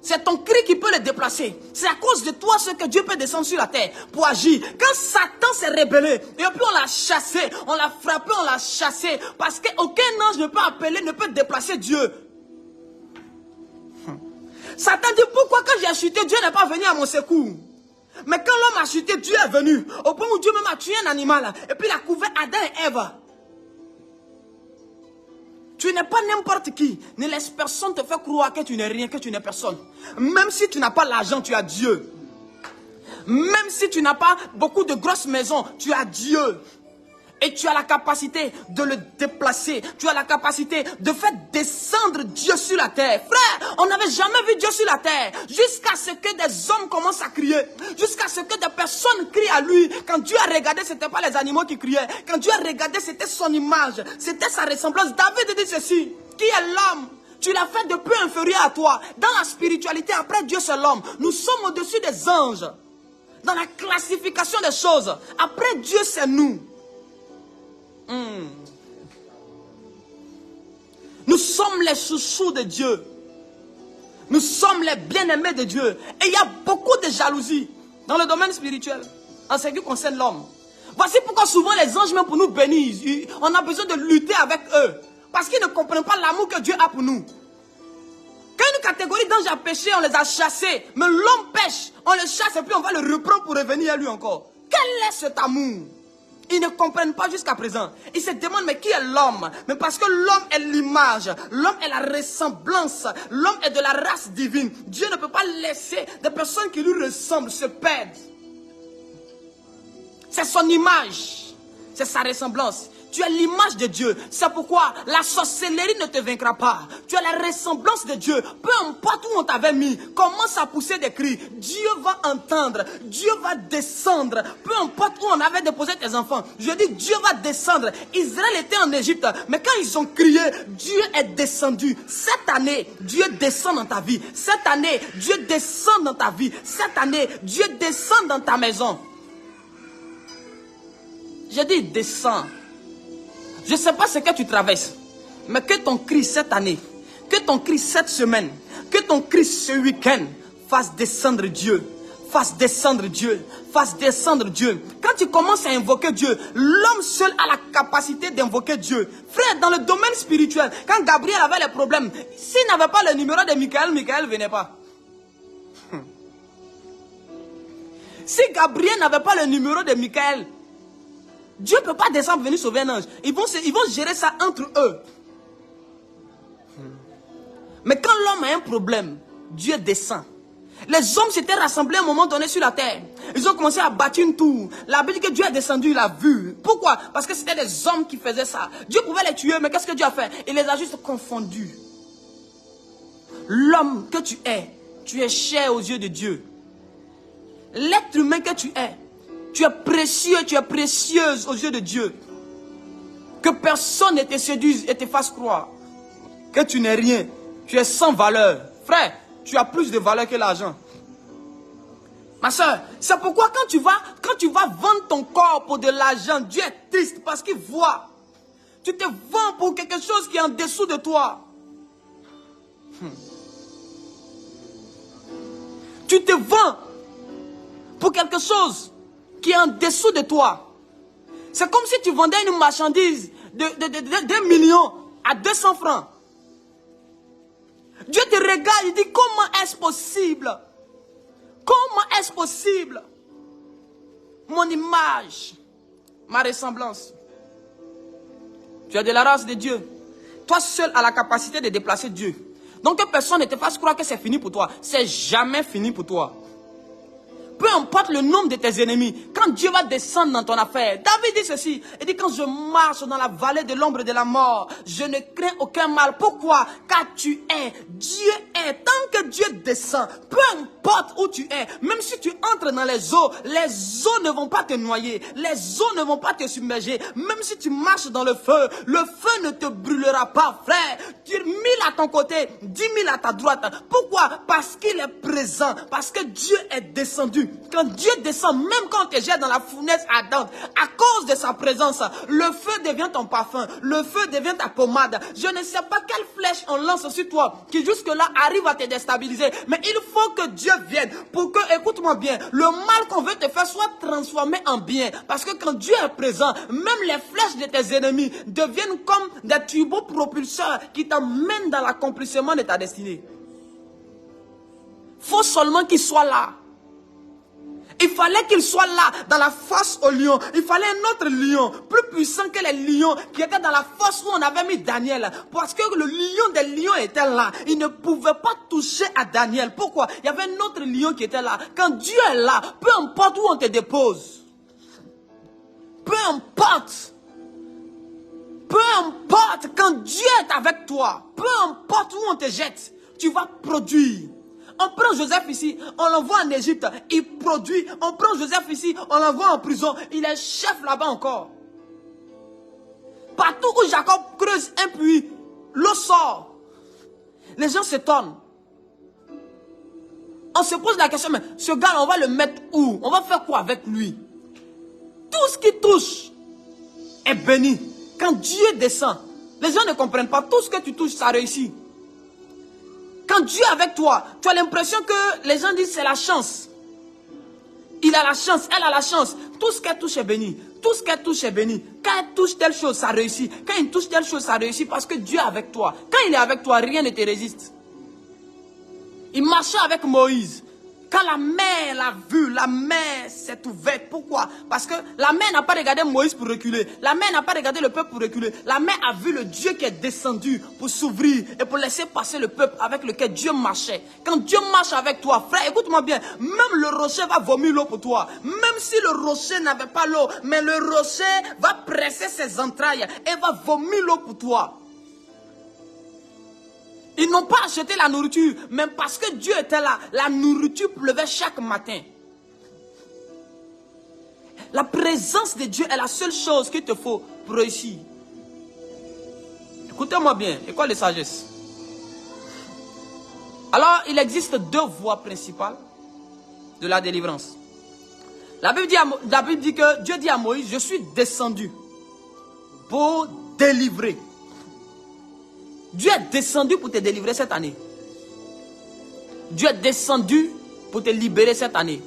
C'est ton cri qui peut le déplacer. C'est à cause de toi ce que Dieu peut descendre sur la terre pour agir. Quand Satan s'est rébellé, et puis on l'a chassé, on l'a frappé, on l'a chassé, parce qu'aucun ange ne peut appeler, ne peut déplacer Dieu. Satan dit, pourquoi quand j'ai chuté, Dieu n'est pas venu à mon secours? Mais quand l'homme a chuté, Dieu est venu. Au point où Dieu même a tué un animal, et puis il a couvert Adam et Ève. Tu n'es pas n'importe qui. Ne laisse personne te faire croire que tu n'es rien, que tu n'es personne. Même si tu n'as pas l'argent, tu as Dieu. Même si tu n'as pas beaucoup de grosses maisons, tu as Dieu. Et tu as la capacité de le déplacer. Tu as la capacité de faire descendre Dieu sur la terre. Frère, on n'avait jamais vu Dieu sur la terre. Jusqu'à ce que des hommes commencent à crier. Jusqu'à ce que des personnes crient à lui. Quand Dieu a regardé, ce n'était pas les animaux qui criaient. Quand Dieu a regardé, c'était son image. C'était sa ressemblance. David dit ceci. Qui est l'homme? Tu l'as fait de peu inférieur à toi. Dans la spiritualité, après Dieu, c'est l'homme. Nous sommes au-dessus des anges. Dans la classification des choses. Après Dieu, c'est nous. Nous sommes les chouchous de Dieu. Nous sommes les bien-aimés de Dieu. Et il y a beaucoup de jalousie dans le domaine spirituel en ce qui concerne l'homme. Voici pourquoi souvent les anges, même pour nous bénir, on a besoin de lutter avec eux. Parce qu'ils ne comprennent pas l'amour que Dieu a pour nous. Quand une catégorie d'anges a péché, on les a chassés. Mais l'homme pêche, on le chasse et puis on va le reprendre pour revenir à lui encore. Quel est cet amour? Ils ne comprennent pas jusqu'à présent. Ils se demandent, mais qui est l'homme? Mais parce que l'homme est l'image, l'homme est la ressemblance, l'homme est de la race divine. Dieu ne peut pas laisser des personnes qui lui ressemblent se perdre. C'est son image, c'est sa ressemblance. Tu es l'image de Dieu. C'est pourquoi la sorcellerie ne te vaincra pas. Tu as la ressemblance de Dieu. Peu importe où on t'avait mis, commence à pousser des cris. Dieu va entendre. Dieu va descendre. Peu importe où on avait déposé tes enfants. Je dis Dieu va descendre. Israël était en Égypte. Mais quand ils ont crié, Dieu est descendu. Cette année, Dieu descend dans ta vie. Cette année, Dieu descend dans ta vie. Cette année, Dieu descend dans ta maison. Je dis descends. Je ne sais pas ce que tu traverses. Mais que ton cri cette année, que ton cri cette semaine, que ton cri ce week-end fasse descendre Dieu. Fasse descendre Dieu. Fasse descendre Dieu. Quand tu commences à invoquer Dieu, l'homme seul a la capacité d'invoquer Dieu. Frère, dans le domaine spirituel, quand Gabriel avait les problèmes, s'il n'avait pas le numéro de Michael, Michael ne venait pas. Si Gabriel n'avait pas le numéro de Michael, Dieu ne peut pas descendre venir sauver un ange. Ils vont gérer ça entre eux. Mais quand l'homme a un problème, Dieu descend. Les hommes s'étaient rassemblés à un moment donné sur la terre. Ils ont commencé à bâtir une tour. La Bible dit que Dieu est descendu, il a vu. Pourquoi? Parce que c'était des hommes qui faisaient ça. Dieu pouvait les tuer, mais qu'est-ce que Dieu a fait? Il les a juste confondus. L'homme que tu es cher aux yeux de Dieu. L'être humain que tu es précieux, tu es précieuse aux yeux de Dieu. Que personne ne te séduise et te fasse croire que tu n'es rien. Tu es sans valeur. Frère, tu as plus de valeur que l'argent. Ma soeur, c'est pourquoi quand tu vas vendre ton corps pour de l'argent, Dieu est triste parce qu'il voit. Tu te vends pour quelque chose qui est en dessous de toi. Tu te vends pour quelque chose qui est en dessous de toi. C'est comme si tu vendais une marchandise de 1 million à 200 francs. Dieu te regarde, il dit comment est-ce possible? Comment est-ce possible? Mon image, ma ressemblance. Tu es de la race de Dieu. Toi seul as la capacité de déplacer Dieu. Donc que personne ne te fasse croire que c'est fini pour toi. C'est jamais fini pour toi. Peu importe le nombre de tes ennemis, quand Dieu va descendre dans ton affaire, David dit ceci, il dit quand je marche dans la vallée de l'ombre de la mort, je ne crains aucun mal. Pourquoi? Car tu es, Dieu est. Tant que Dieu descend, peu importe où tu es, même si tu entres dans les eaux ne vont pas te noyer, les eaux ne vont pas te submerger. Même si tu marches dans le feu ne te brûlera pas, frère. 1000 à ton côté, 10 000 à ta droite. Pourquoi? Parce qu'il est présent, parce que Dieu est descendu. Quand Dieu descend, même quand on te jette dans la fournaise ardente, à cause de sa présence, le feu devient ton parfum, le feu devient ta pommade. Je ne sais pas quelle flèche on lance sur toi qui jusque-là arrive à te déstabiliser. Mais il faut que Dieu vienne pour que, écoute-moi bien, le mal qu'on veut te faire soit transformé en bien. Parce que quand Dieu est présent, même les flèches de tes ennemis deviennent comme des turbopropulseurs qui t'emmènent dans l'accomplissement de ta destinée. Il faut seulement qu'il soit là. Il fallait qu'il soit là, dans la fosse au lion. Il fallait un autre lion, plus puissant que les lions qui étaient dans la fosse où on avait mis Daniel. Parce que le lion des lions était là. Il ne pouvait pas toucher à Daniel. Pourquoi? Il y avait un autre lion qui était là. Quand Dieu est là, peu importe où on te dépose, peu importe, quand Dieu est avec toi, peu importe où on te jette, tu vas produire. On prend Joseph ici, on l'envoie en Égypte, il produit. On prend Joseph ici, on l'envoie en prison, il est chef là-bas encore. Partout où Jacob creuse un puits, l'eau sort. Les gens s'étonnent. On se pose la question, mais ce gars, on va le mettre où? On va faire quoi avec lui? Tout ce qui touche est béni. Quand Dieu descend, les gens ne comprennent pas. Tout ce que tu touches, ça réussit. Quand Dieu est avec toi, tu as l'impression que les gens disent c'est la chance. Il a la chance, elle a la chance. Tout ce qu'elle touche est béni. Tout ce qu'elle touche est béni. Quand elle touche telle chose, ça réussit. Quand il touche telle chose, ça réussit parce que Dieu est avec toi. Quand il est avec toi, rien ne te résiste. Il marchait avec Moïse. Quand la mer l'a vu, la mer s'est ouverte. Pourquoi? Parce que la mer n'a pas regardé Moïse pour reculer. La mer n'a pas regardé le peuple pour reculer. La mer a vu le Dieu qui est descendu pour s'ouvrir et pour laisser passer le peuple avec lequel Dieu marchait. Quand Dieu marche avec toi, frère, écoute-moi bien, même le rocher va vomir l'eau pour toi. Même si le rocher n'avait pas l'eau, mais le rocher va presser ses entrailles et va vomir l'eau pour toi. Ils n'ont pas acheté la nourriture, mais parce que Dieu était là, la nourriture pleuvait chaque matin. La présence de Dieu est la seule chose qu'il te faut pour réussir. Écoutez-moi bien, école de sagesse. Alors, il existe deux voies principales de la délivrance. La Bible dit que Dieu dit à Moïse, je suis descendu pour délivrer. Dieu est descendu pour te délivrer cette année. Dieu est descendu pour te libérer cette année.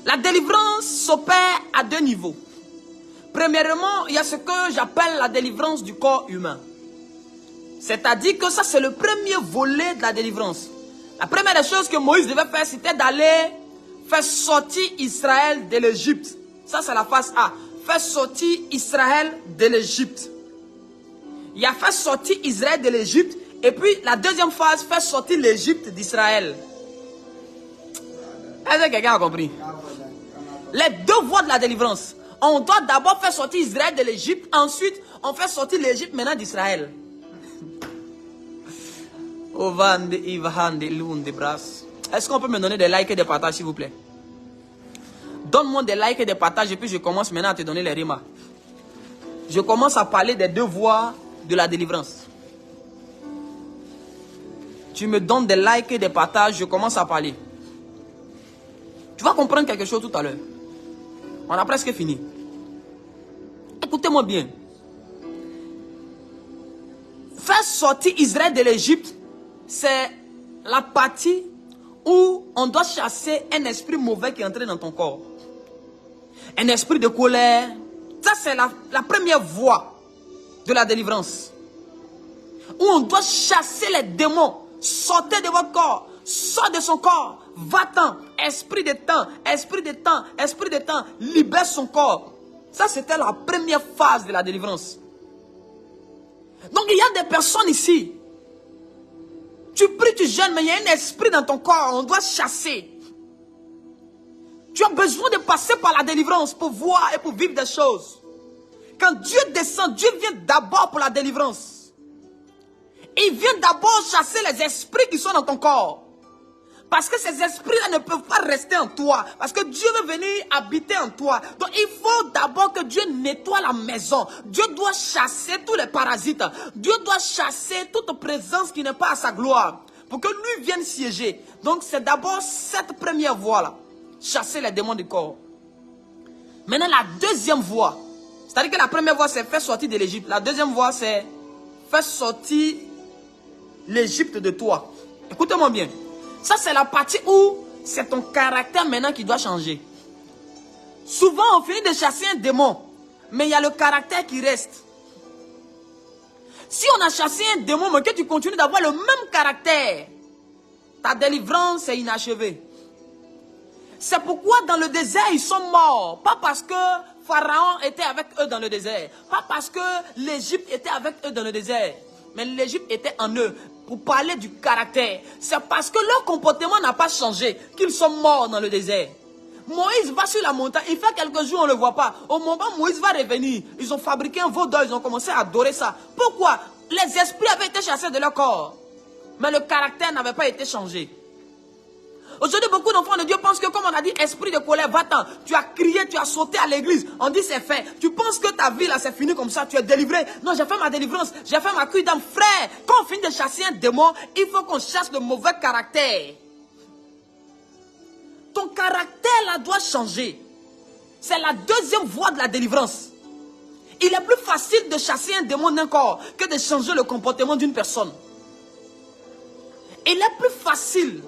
La délivrance s'opère à deux niveaux. Premièrement, il y a ce que j'appelle la délivrance du corps humain. C'est-à-dire que ça, c'est le premier volet de la délivrance. La première des choses que Moïse devait faire, c'était d'aller faire sortir Israël de l'Égypte. Ça, c'est la phase A. Faire sortir Israël de l'Égypte. Il a fait sortir Israël de l'Égypte. Et puis la deuxième phase, faire sortir l'Égypte d'Israël. Est-ce que quelqu'un a compris? Les deux voies de la délivrance. On doit d'abord faire sortir Israël de l'Égypte. Ensuite, on fait sortir l'Égypte maintenant d'Israël. Est-ce qu'on peut me donner des likes et des partages, s'il vous plaît? Donne-moi des likes et des partages. Et puis je commence maintenant à te donner les rimas. Je commence à parler des deux voies de la délivrance. Tu me donnes des likes et des partages, je commence à parler. Tu vas comprendre quelque chose tout à l'heure. On a presque fini. Écoutez-moi bien. Faire sortir Israël de l'Égypte, c'est la partie où on doit chasser un esprit mauvais qui est entré dans ton corps. Un esprit de colère. Ça, c'est la première voie de la délivrance. Où on doit chasser les démons. Sortez de votre corps. Sors de son corps. Va-t'en. Esprit de temps. Esprit de temps. Esprit de temps. Libère son corps. Ça, c'était la première phase de la délivrance. Donc, il y a des personnes ici. Tu pries, tu jeûnes, mais il y a un esprit dans ton corps. On doit chasser. Tu as besoin de passer par la délivrance pour voir et pour vivre des choses. Quand Dieu descend, Dieu vient d'abord pour la délivrance. Il vient d'abord chasser les esprits qui sont dans ton corps. Parce que ces esprits-là ne peuvent pas rester en toi. Parce que Dieu veut venir habiter en toi. Donc il faut d'abord que Dieu nettoie la maison. Dieu doit chasser tous les parasites. Dieu doit chasser toute présence qui n'est pas à sa gloire. Pour que lui vienne siéger. Donc c'est d'abord cette première voie-là. Chasser les démons du corps. Maintenant la deuxième voie. C'est-à-dire que la première voie, c'est faire sortir de l'Égypte. La deuxième voie, c'est faire sortir l'Égypte de toi. Écoutez-moi bien. Ça, c'est la partie où c'est ton caractère maintenant qui doit changer. Souvent, on finit de chasser un démon, mais il y a le caractère qui reste. Si on a chassé un démon, mais que tu continues d'avoir le même caractère, ta délivrance est inachevée. C'est pourquoi dans le désert, ils sont morts. Pas parce que Pharaon était avec eux dans le désert. Pas parce que l'Égypte était avec eux dans le désert. Mais l'Égypte était en eux. Pour parler du caractère. C'est parce que leur comportement n'a pas changé qu'ils sont morts dans le désert. Moïse va sur la montagne. Il fait quelques jours, on ne le voit pas. Au moment où Moïse va revenir, ils ont fabriqué un veau d'or. Ils ont commencé à adorer ça. Pourquoi? Les esprits avaient été chassés de leur corps. Mais le caractère n'avait pas été changé. Aujourd'hui, beaucoup d'enfants de Dieu pensent que, comme on a dit, esprit de colère, va-t'en. Tu as crié, tu as sauté à l'église. On dit c'est fait. Tu penses que ta vie là, c'est fini comme ça, tu es délivré. Non, j'ai fait ma délivrance, j'ai fait ma cuite d'âme. Frère, quand on finit de chasser un démon, il faut qu'on chasse le mauvais caractère. Ton caractère là doit changer. C'est la deuxième voie de la délivrance. Il est plus facile de chasser un démon d'un corps que de changer le comportement d'une personne. Il est plus facile.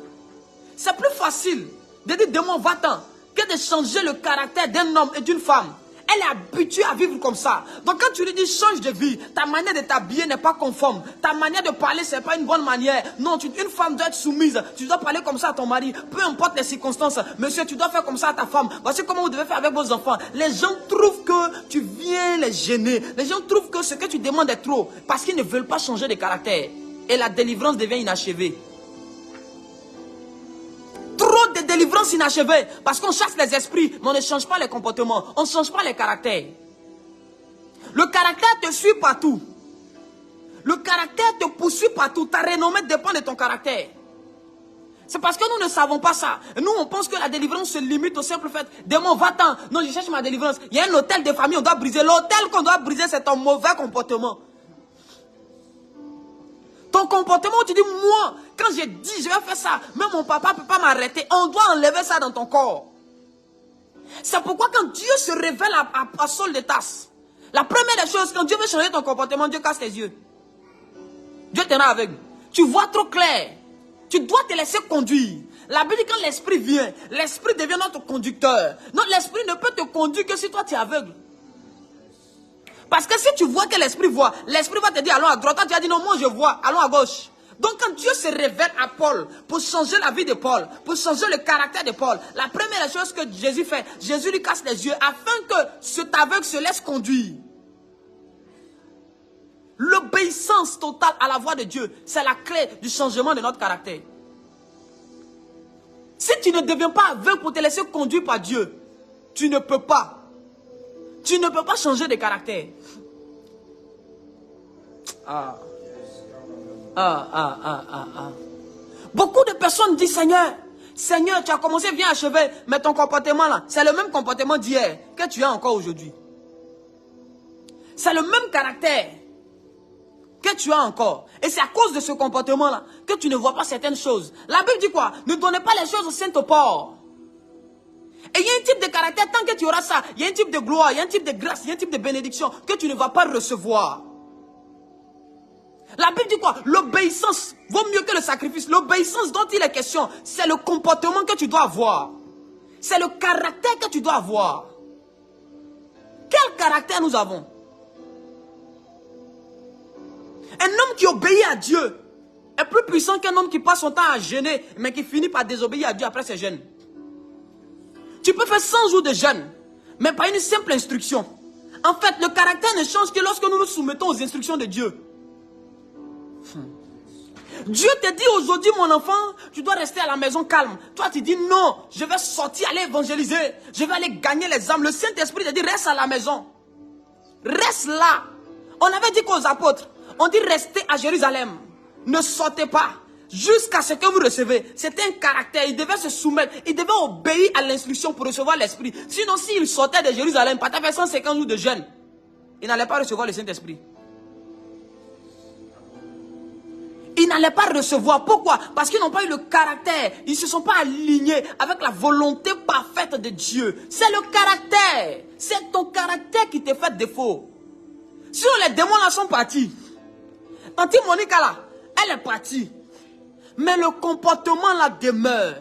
C'est plus facile de dire démon va-t'en que de changer le caractère d'un homme et d'une femme. Elle est habituée à vivre comme ça. Donc quand tu lui dis change de vie, ta manière de t'habiller n'est pas conforme. Ta manière de parler, ce n'est pas une bonne manière. Non, une femme doit être soumise. Tu dois parler comme ça à ton mari. Peu importe les circonstances. Monsieur, tu dois faire comme ça à ta femme. Voici comment vous devez faire avec vos enfants. Les gens trouvent que tu viens les gêner. Les gens trouvent que ce que tu demandes est trop. Parce qu'ils ne veulent pas changer de caractère. Et la délivrance devient inachevée. Trop de délivrance inachevée. Parce qu'on chasse les esprits, mais on ne change pas les comportements. On ne change pas les caractères. Le caractère te suit partout. Le caractère te poursuit partout. Ta renommée dépend de ton caractère. C'est parce que nous ne savons pas ça. Nous, on pense que la délivrance se limite au simple fait. Démon, va-t'en. Non, je cherche ma délivrance. Il y a un hôtel de famille, on doit briser. L'hôtel qu'on doit briser, c'est ton mauvais comportement. Ton comportement, tu dis, moi, quand j'ai dit, je vais faire ça, même mon papa ne peut pas m'arrêter. On doit enlever ça dans ton corps. C'est pourquoi quand Dieu se révèle à Saul de Tarse, la première des choses, quand Dieu veut changer ton comportement, Dieu casse tes yeux. Dieu te rend aveugle. Tu vois trop clair. Tu dois te laisser conduire. La Bible dit quand l'esprit vient, l'esprit devient notre conducteur. Non, l'esprit ne peut te conduire que si toi tu es aveugle. Parce que si tu vois que l'esprit voit, l'esprit va te dire allons à droite. Quand tu as dit non, moi je vois, allons à gauche. Donc quand Dieu se révèle à Paul pour changer la vie de Paul, pour changer le caractère de Paul, la première chose que Jésus fait, Jésus lui casse les yeux afin que cet aveugle se laisse conduire. L'obéissance totale à la voix de Dieu, c'est la clé du changement de notre caractère. Si tu ne deviens pas aveugle pour te laisser conduire par Dieu, tu ne peux pas. Tu ne peux pas changer de caractère. Beaucoup de personnes disent Seigneur, Seigneur, tu as commencé bien achevé, mais ton comportement là, c'est le même comportement d'hier que tu as encore aujourd'hui. C'est le même caractère que tu as encore. Et c'est à cause de ce comportement-là que tu ne vois pas certaines choses. La Bible dit quoi? Ne donnez pas les choses au Saint-Porc. Et il y a un type de caractère, tant que tu auras ça, il y a un type de gloire, il y a un type de grâce, il y a un type de bénédiction que tu ne vas pas recevoir. La Bible dit quoi? L'obéissance vaut mieux que le sacrifice. L'obéissance dont il est question, c'est le comportement que tu dois avoir. C'est le caractère que tu dois avoir. Quel caractère nous avons? Un homme qui obéit à Dieu est plus puissant qu'un homme qui passe son temps à jeûner, mais qui finit par désobéir à Dieu après ses jeûnes. Tu peux faire 100 jours de jeûne, mais pas une simple instruction. En fait, le caractère ne change que lorsque nous nous soumettons aux instructions de Dieu. Dieu te dit aujourd'hui, mon enfant, tu dois rester à la maison calme. Toi, tu dis non, je vais sortir, aller évangéliser. Je vais aller gagner les âmes. Le Saint-Esprit te dit reste à la maison. Reste là. On avait dit qu'aux apôtres, on dit restez à Jérusalem. Ne sortez pas. Jusqu'à ce que vous recevez. C'était un caractère. Il devait se soumettre. Il devait obéir à l'instruction pour recevoir l'Esprit. Sinon, s'il sortait de Jérusalem, pas fait 150 jours de jeûne, il n'allait pas recevoir le Saint-Esprit. Ils n'allaient pas recevoir. Pourquoi? Parce qu'ils n'ont pas eu le caractère. Ils ne se sont pas alignés avec la volonté parfaite de Dieu. C'est le caractère. C'est ton caractère qui te fait défaut. Sinon, les démons là sont partis. Tante Monica là, elle est partie. Mais le comportement là demeure.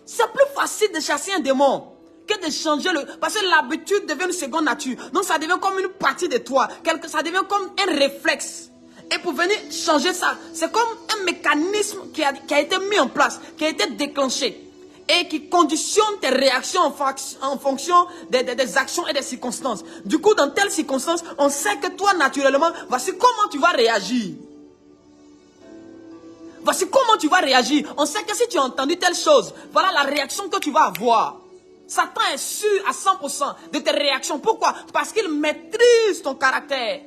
C'est plus facile de chasser un démon que de changer le... Parce que l'habitude devient une seconde nature. Donc ça devient comme une partie de toi. Ça devient comme un réflexe. Et pour venir changer ça, c'est comme un mécanisme qui a été mis en place, qui a été déclenché. Et qui conditionne tes réactions en fonction des actions et des circonstances. Du coup, dans telles circonstances, on sait que toi, naturellement, voici comment tu vas réagir. Voici comment tu vas réagir. On sait que si tu as entendu telle chose, voilà la réaction que tu vas avoir. Satan est sûr à 100% de tes réactions. Pourquoi? Parce qu'il maîtrise ton caractère.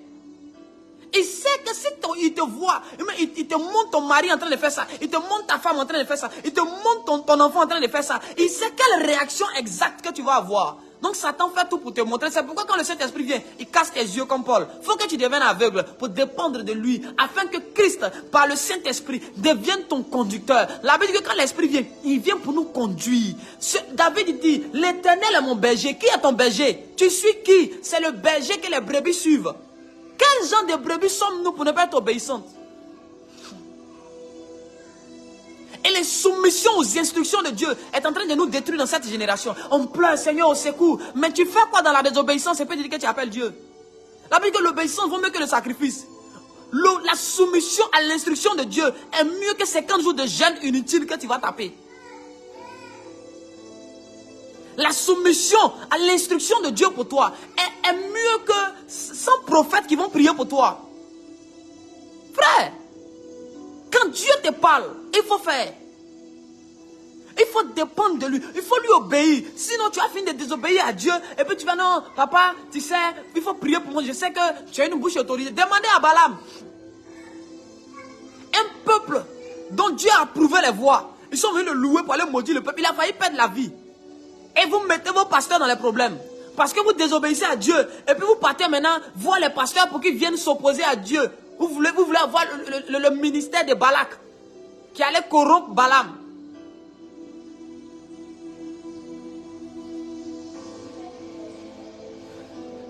Il sait que si il te voit, il te montre ton mari en train de faire ça, il te montre ta femme en train de faire ça, il te montre ton enfant en train de faire ça, il sait quelle réaction exacte que tu vas avoir. Donc Satan fait tout pour te montrer. C'est pourquoi quand le Saint-Esprit vient, il casse tes yeux comme Paul. Il faut que tu deviennes aveugle pour dépendre de lui, afin que Christ, par le Saint-Esprit, devienne ton conducteur. La Bible dit que quand l'Esprit vient, il vient pour nous conduire. David dit, l'Éternel est mon berger. Qui est ton berger? Tu suis qui? C'est le berger que les brebis suivent. Quel genre de brebis sommes-nous pour ne pas être obéissantes? Et les soumissions aux instructions de Dieu est en train de nous détruire dans cette génération. On pleure, Seigneur, au secours. Mais tu fais quoi dans la désobéissance? Et puis tu dis que tu appelles Dieu. La Bible dit que l'obéissance vaut mieux que le sacrifice. La soumission à l'instruction de Dieu est mieux que 50 jours de jeûne inutile que tu vas taper. La soumission à l'instruction de Dieu pour toi est mieux que 100 prophètes qui vont prier pour toi. Frère, quand Dieu te parle, il faut faire. Il faut dépendre de lui. Il faut lui obéir. Sinon, tu as fini de désobéir à Dieu. Et puis tu vas, non, papa, tu sais, il faut prier pour moi. Je sais que tu as une bouche autorisée. Demandez à Balaam. Un peuple dont Dieu a approuvé les voies. Ils sont venus le louer pour aller maudire le peuple. Il a failli perdre la vie. Et vous mettez vos pasteurs dans les problèmes. Parce que vous désobéissez à Dieu. Et puis vous partez maintenant voir les pasteurs pour qu'ils viennent s'opposer à Dieu. Vous voulez avoir le ministère de Balak qui allait corrompre Balaam.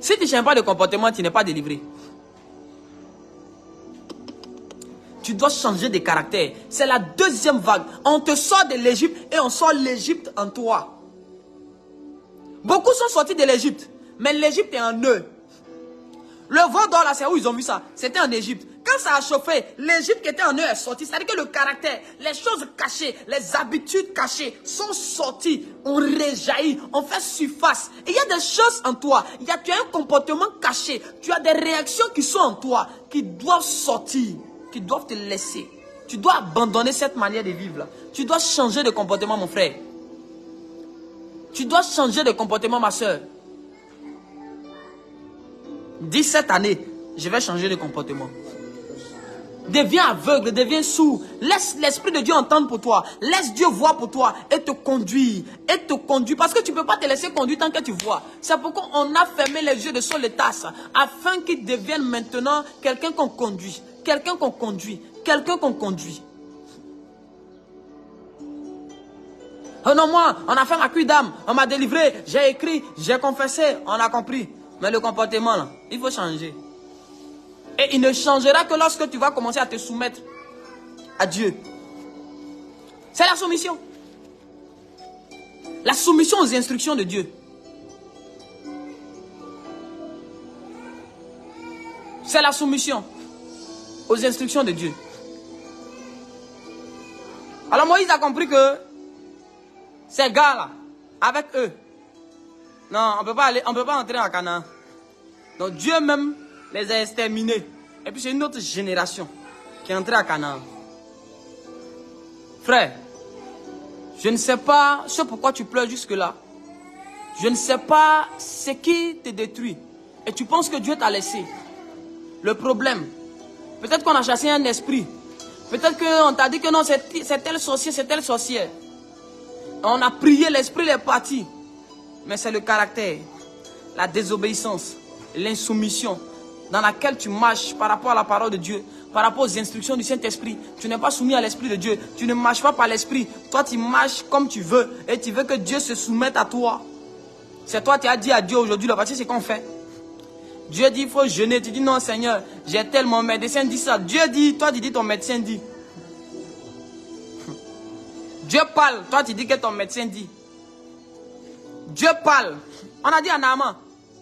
Si tu ne changes pas de comportement, tu n'es pas délivré. Tu dois changer de caractère. C'est la deuxième vague. On te sort de l'Égypte et on sort l'Égypte en toi. Beaucoup sont sortis de l'Égypte, mais l'Égypte est en eux. Le veau d'or là, c'est où ils ont vu ça? C'était en Égypte. Quand ça a chauffé, l'Égypte qui était en eux est sortie. C'est-à-dire que le caractère, les choses cachées, les habitudes cachées sont sorties, ont réjailli, ont fait surface. Et il y a des choses en toi. Tu as un comportement caché. Tu as des réactions qui sont en toi, qui doivent sortir, qui doivent te laisser. Tu dois abandonner cette manière de vivre là. Tu dois changer de comportement, mon frère. Tu dois changer de comportement, ma soeur. 17 années, je vais changer de comportement. Deviens aveugle, deviens sourd. Laisse l'Esprit de Dieu entendre pour toi. Laisse Dieu voir pour toi et te conduire. Et te conduire. Parce que tu ne peux pas te laisser conduire tant que tu vois. C'est pourquoi on a fermé les yeux de Saul et Tasse. Afin qu'il devienne maintenant quelqu'un qu'on conduit. Quelqu'un qu'on conduit. Quelqu'un qu'on conduit. Oh non, moi, on a fait ma cuite d'âme. On m'a délivré. J'ai écrit. J'ai confessé. On a compris. Mais le comportement là, il faut changer. Et il ne changera que lorsque tu vas commencer à te soumettre à Dieu. C'est la soumission. La soumission aux instructions de Dieu. C'est la soumission aux instructions de Dieu. Alors Moïse a compris que ces gars-là, avec eux, non, on ne peut pas aller, on peut pas entrer en Canaan. Donc Dieu même les a exterminés. Et puis c'est une autre génération qui est entrée à Canaan. Frère, je ne sais pas ce pourquoi tu pleures jusque-là. Je ne sais pas ce qui te détruit. Et tu penses que Dieu t'a laissé. Le problème, peut-être qu'on a chassé un esprit. Peut-être qu'on t'a dit que non, c'est tel sorcier, c'est telle sorcière. On a prié, l'esprit est parti. Mais c'est le caractère, la désobéissance, l'insoumission dans laquelle tu marches par rapport à la parole de Dieu, par rapport aux instructions du Saint-Esprit. Tu n'es pas soumis à l'Esprit de Dieu. Tu ne marches pas par l'Esprit. Toi, tu marches comme tu veux et tu veux que Dieu se soumette à toi. C'est toi qui as dit à Dieu aujourd'hui, voici ce qu'on fait. Dieu dit, il faut jeûner. Tu dis, non Seigneur, j'ai tellement, mon médecin dit ça. Dieu dit, toi tu dis, ton médecin dit. Dieu parle, toi tu dis que ton médecin dit. Dieu parle. On a dit à Naaman,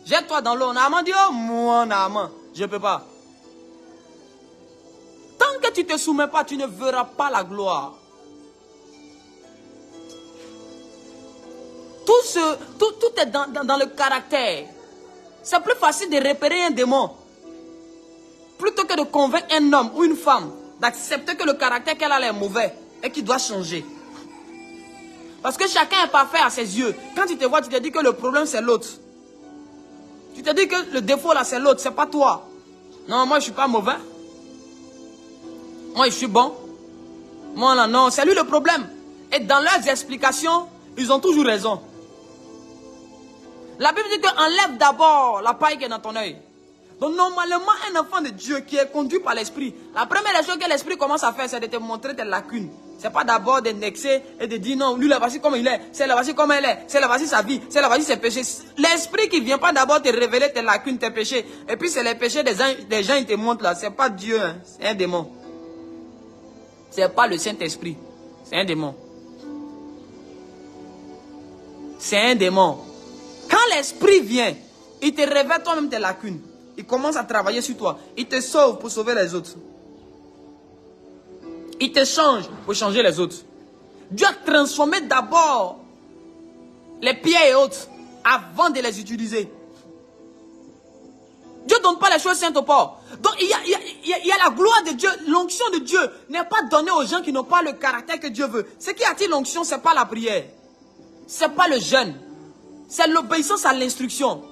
jette-toi dans l'eau. Naaman dit, oh moi Naaman, je ne peux pas. Tant que tu ne te soumets pas, tu ne verras pas la gloire. Tout est dans le caractère. C'est plus facile de repérer un démon plutôt que de convaincre un homme ou une femme d'accepter que le caractère qu'elle a est mauvais et qu'il doit changer. Parce que chacun est parfait à ses yeux. Quand tu te vois, tu te dis que le problème c'est l'autre. Tu te dis que le défaut là c'est l'autre, c'est pas toi. Non, moi je suis pas mauvais. Moi je suis bon. Moi là non, c'est lui le problème. Et dans leurs explications, ils ont toujours raison. La Bible dit qu'enlève d'abord la paille qui est dans ton œil. Donc normalement, un enfant de Dieu qui est conduit par l'esprit, la première chose que l'esprit commence à faire, c'est de te montrer tes lacunes. C'est pas d'abord d'indexer et de dire non, lui là voici comme il est, c'est là voici comme elle est, c'est là voici sa vie, c'est là voici ses péchés. L'esprit qui vient pas d'abord te révéler tes lacunes, tes péchés, et puis c'est les péchés des gens qui te montrent là, c'est pas Dieu, hein, c'est un démon. C'est pas le Saint-Esprit, C'est un démon. C'est un démon. Quand l'esprit vient, il te révèle toi-même tes lacunes. Il commence à travailler sur toi. Il te sauve pour sauver les autres. Il te change pour changer les autres. Dieu a transformé d'abord les pierres et autres avant de les utiliser. Dieu ne donne pas les choses saintes au pauvres. Donc il y a la gloire de Dieu. L'onction de Dieu n'est pas donnée aux gens qui n'ont pas le caractère que Dieu veut. Ce qui attire l'onction, ce n'est pas la prière. Ce n'est pas le jeûne. C'est l'obéissance à l'instruction.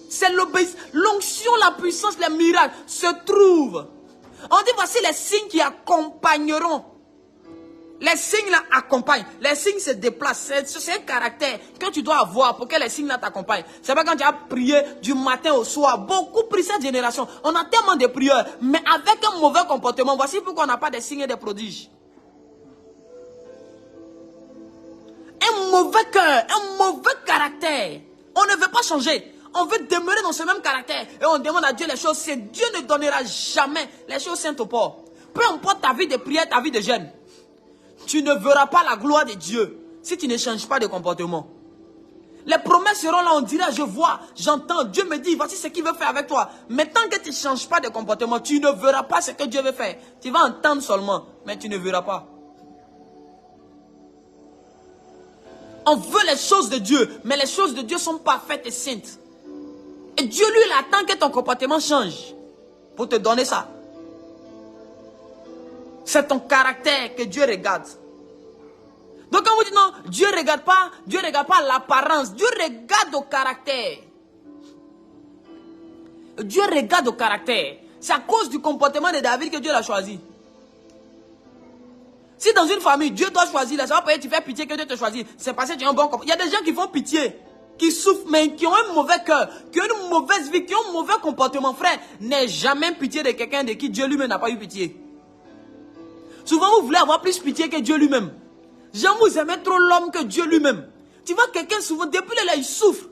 C'est l'obéissance. L'onction, la puissance, les miracles se trouvent. On dit voici les signes qui accompagneront. Les signes là accompagnent. Les signes se déplacent. C'est un caractère que tu dois avoir pour que les signes là t'accompagnent. C'est pas quand tu as prié du matin au soir. Beaucoup prient cette génération. On a tellement de prières, mais avec un mauvais comportement. Voici pourquoi on n'a pas de signes et de prodiges. Un mauvais cœur, un mauvais caractère. On ne veut pas changer. On veut demeurer dans ce même caractère. Et on demande à Dieu les choses. C'est Dieu ne donnera jamais les choses saintes aux pauvres. Peu importe ta vie de prière, ta vie de jeûne. Tu ne verras pas la gloire de Dieu si tu ne changes pas de comportement. Les promesses seront là, on dira, je vois, j'entends, Dieu me dit, voici ce qu'il veut faire avec toi. Mais tant que tu ne changes pas de comportement, tu ne verras pas ce que Dieu veut faire. Tu vas entendre seulement, mais tu ne verras pas. On veut les choses de Dieu, mais les choses de Dieu sont parfaites et saintes. Et Dieu, lui, il attend que ton comportement change pour te donner ça. C'est ton caractère que Dieu regarde. Donc quand vous dites non, Dieu ne regarde pas l'apparence. Dieu regarde au caractère. Dieu regarde au caractère. C'est à cause du comportement de David que Dieu l'a choisi. Si dans une famille, Dieu doit choisir, ça va pas être tu fais pitié que Dieu te choisit. C'est parce que tu as un bon comportement. Il y a des gens qui font pitié, qui souffrent, mais qui ont un mauvais cœur, qui ont une mauvaise vie, qui ont un mauvais comportement. Frère, n'aie jamais pitié de quelqu'un de qui Dieu lui-même n'a pas eu pitié. Souvent, vous voulez avoir plus pitié que Dieu lui-même. Jean, vous aimez trop l'homme que Dieu lui-même. Tu vois quelqu'un souvent, depuis là, il souffre.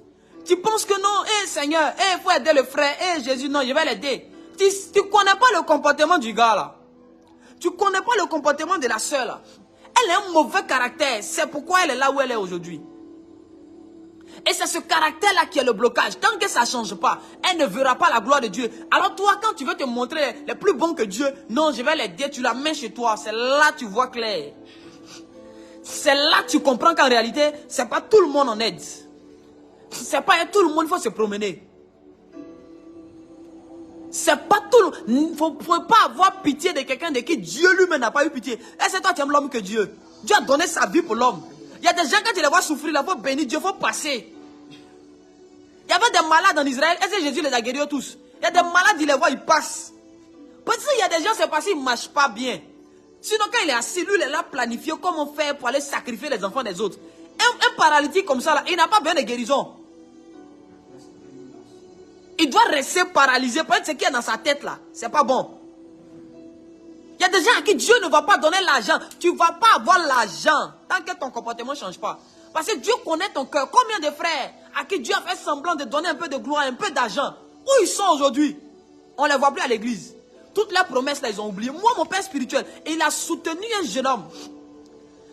Tu penses que non, Seigneur, il faut aider le frère, Jésus, non, je vais l'aider. Tu ne connais pas le comportement du gars là. Tu ne connais pas le comportement de la soeur là. Elle a un mauvais caractère. C'est pourquoi elle est là où elle est aujourd'hui. Et c'est ce caractère-là qui est le blocage. Tant que ça ne change pas, elle ne verra pas la gloire de Dieu. Alors toi, quand tu veux te montrer les plus bons que Dieu, non, je vais l'aider, tu la mets chez toi. C'est là que tu vois clair. C'est là que tu comprends qu'en réalité, ce n'est pas tout le monde en aide. C'est pas tout le monde, il faut se promener. C'est pas tout le monde. Il ne faut pas avoir pitié de quelqu'un de qui Dieu lui-même n'a pas eu pitié. Et c'est toi qui aimes l'homme que Dieu. Dieu a donné sa vie pour l'homme. Il y a des gens, quand tu les vois souffrir, il faut bénir Dieu, il faut passer. Il y avait des malades en Israël, et Jésus les a guéris tous. Il y a des malades, il les voit, ils passent. Parce qu'il y a des gens, c'est parce qu'ils ne marchent pas bien. Sinon, quand il est assis, lui, il est là planifié comment faire pour aller sacrifier les enfants des autres. Un paralytique comme ça, là, il n'a pas besoin de guérison. Il doit rester paralysé. Peut-être ce qui est dans sa tête, là, c'est pas bon. Il y a des gens à qui Dieu ne va pas donner l'argent. Tu ne vas pas avoir l'argent tant que ton comportement ne change pas. Parce que Dieu connaît ton cœur. Combien de frères à qui Dieu a fait semblant de donner un peu de gloire, un peu d'argent, où ils sont aujourd'hui? On ne les voit plus à l'église. Toutes leurs promesses, là, ils ont oublié. Moi, mon père spirituel, il a soutenu un jeune homme.